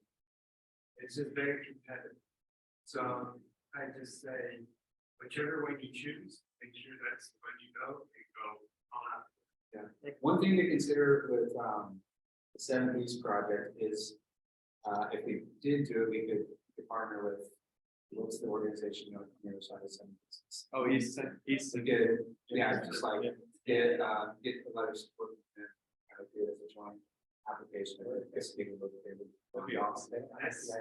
It's just very competitive. So I just say, whichever one you choose, make sure that's the one you go all out. Yeah. One thing to consider with the 70s project is if we did do it, we could partner with what's the organization on the other side of 70s? Oh, he's To get, yeah, just like get the letter support and kind of do it as a joint application. I guess people would be awesome. That's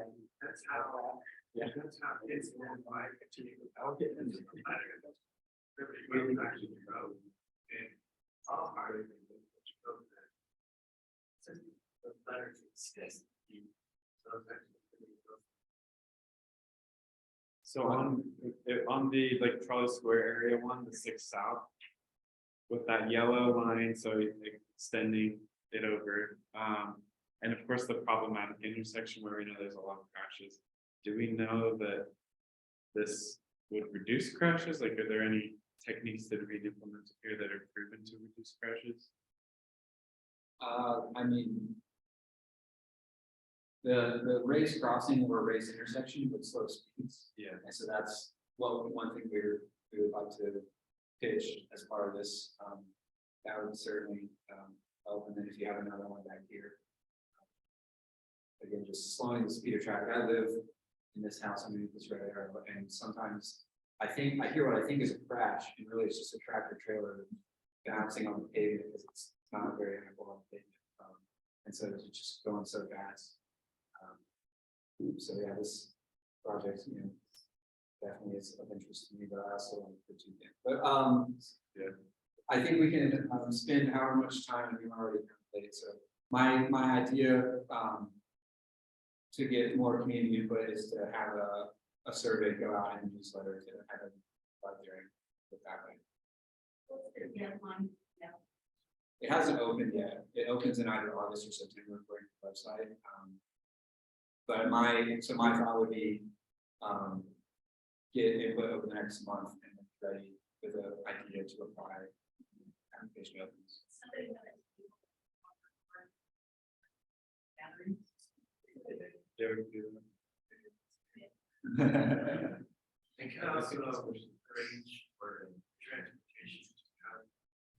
how. Yeah. That's how kids learn by continuing. I'll get into the letter. Everybody will actually go and all hard. The letter exist. So on the like Charles Square area one, the 6 South, with that yellow line, so extending it over, and of course the problematic intersection where we know there's a lot of crashes. Do we know that this would reduce crashes? Like, are there any techniques that are being implemented here that are proven to reduce crashes? I mean, the race crossing or race intersection with slow speeds. Yeah. And so that's one thing we would like to pitch as part of this. That would certainly help. And then if you have another one back here, again, just slowing the speed of traffic. I live in this house underneath this red arrow, and sometimes I hear what I think is a crash, and really it's just a tractor trailer bouncing on the pavement because it's not very high on the pavement. And so it's just going so fast. So yeah, this project, definitely is of interest to me, but I also want to put you in. But yeah, I think we can spend however much time we already played. So my idea to get more community input is to have a survey go out in a newsletter to have a there with that way. What's the deadline? Yeah. It hasn't opened yet. It opens in either August or September according to the website. But my thought would be get input over the next month and ready with an idea to apply. Application opens. They can also arrange for transportation to come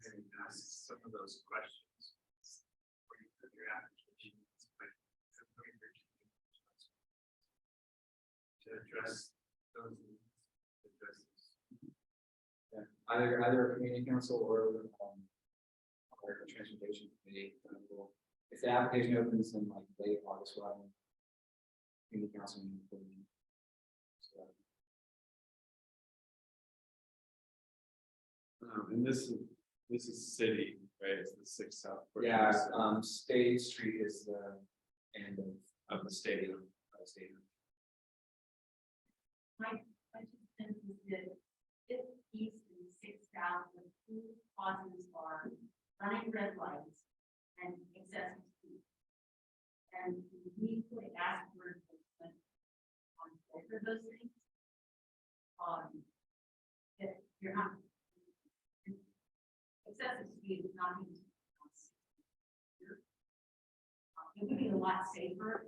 and ask some of those questions. Where you put your application. To address those needs, address this. Yeah, either a community council or a transportation committee. If the application opens in like late August, we'll have a community council meeting. So, And this is city, right? It's the 6 South. yeah, State Street is the end of the stadium. My 2 cents is that east and 6,000, the two causes are running red lights and excessive speed. And we put a gas word on both of those things. If you're not. Excessive speed is not being. It would be a lot safer.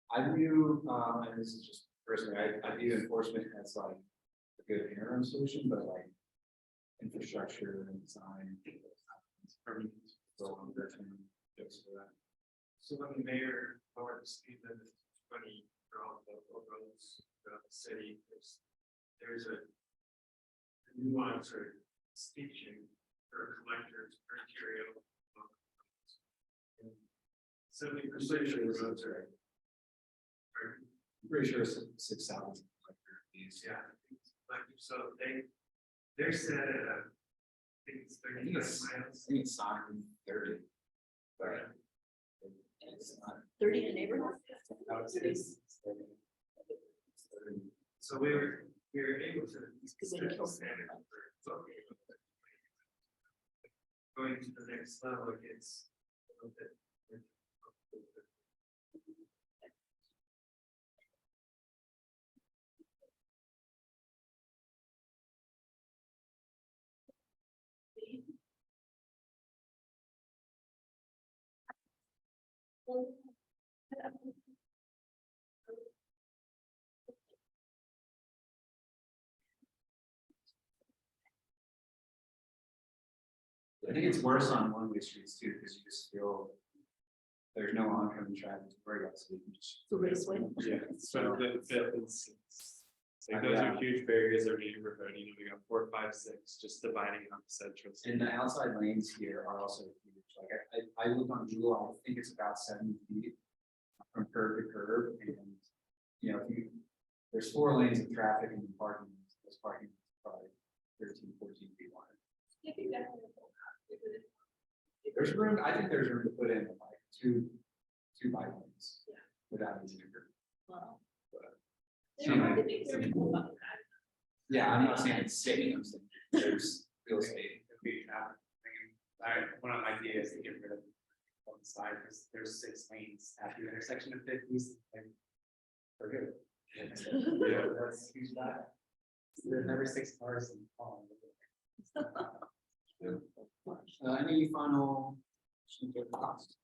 I view, and this is just personally, I view enforcement as like a good interim solution, but like infrastructure and design. So when the mayor lowered the speed limit to 20 for all the roads throughout the city, there's a nuance or distinction for collectors criteria. 70% of the roads are. I'm pretty sure 6,000. Yeah, so they're set at I think it's 39 miles. I think it's signed 30. But it's not. 30 in a neighborhood? I would say it's 30. So we were able to. Set a standard for going to the next level, it gets a little bit. I think it's worse on one-way streets too, because you just feel there's no oncoming traffic to worry about, so you can just. The raceway. Yeah, so like those are huge barriers of neighborhood, you know, we got 4, 5, 6, just dividing up central. And the outside lanes here are also huge, like I look on Google, I think it's about 70 feet from curb to curb, and you know, there's 4 lanes of traffic and parking, this parking is probably 13, 14 feet wide. There's room, I think there's room to put in like two bike lanes without using a curb. Wow. Yeah, I'm not saying it's safe, I'm saying there's real estate. One of my ideas to get rid of one side, because there's 6 lanes at the intersection of 50s. We're good. Yeah, that's huge. There's never 6 cars in Holland. Any final thoughts?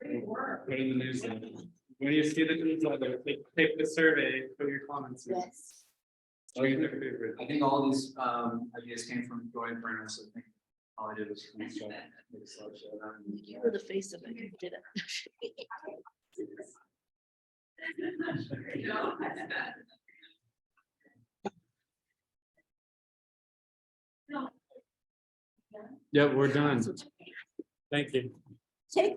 Great work. Put in the news. When you see the newsletter, take the survey, put your comments in. Yes. Choose your favorite. I think all these ideas came from Joy Brenner, so I think all I did was. You were the face of it. You did it. Yep, we're done. Thank you. Take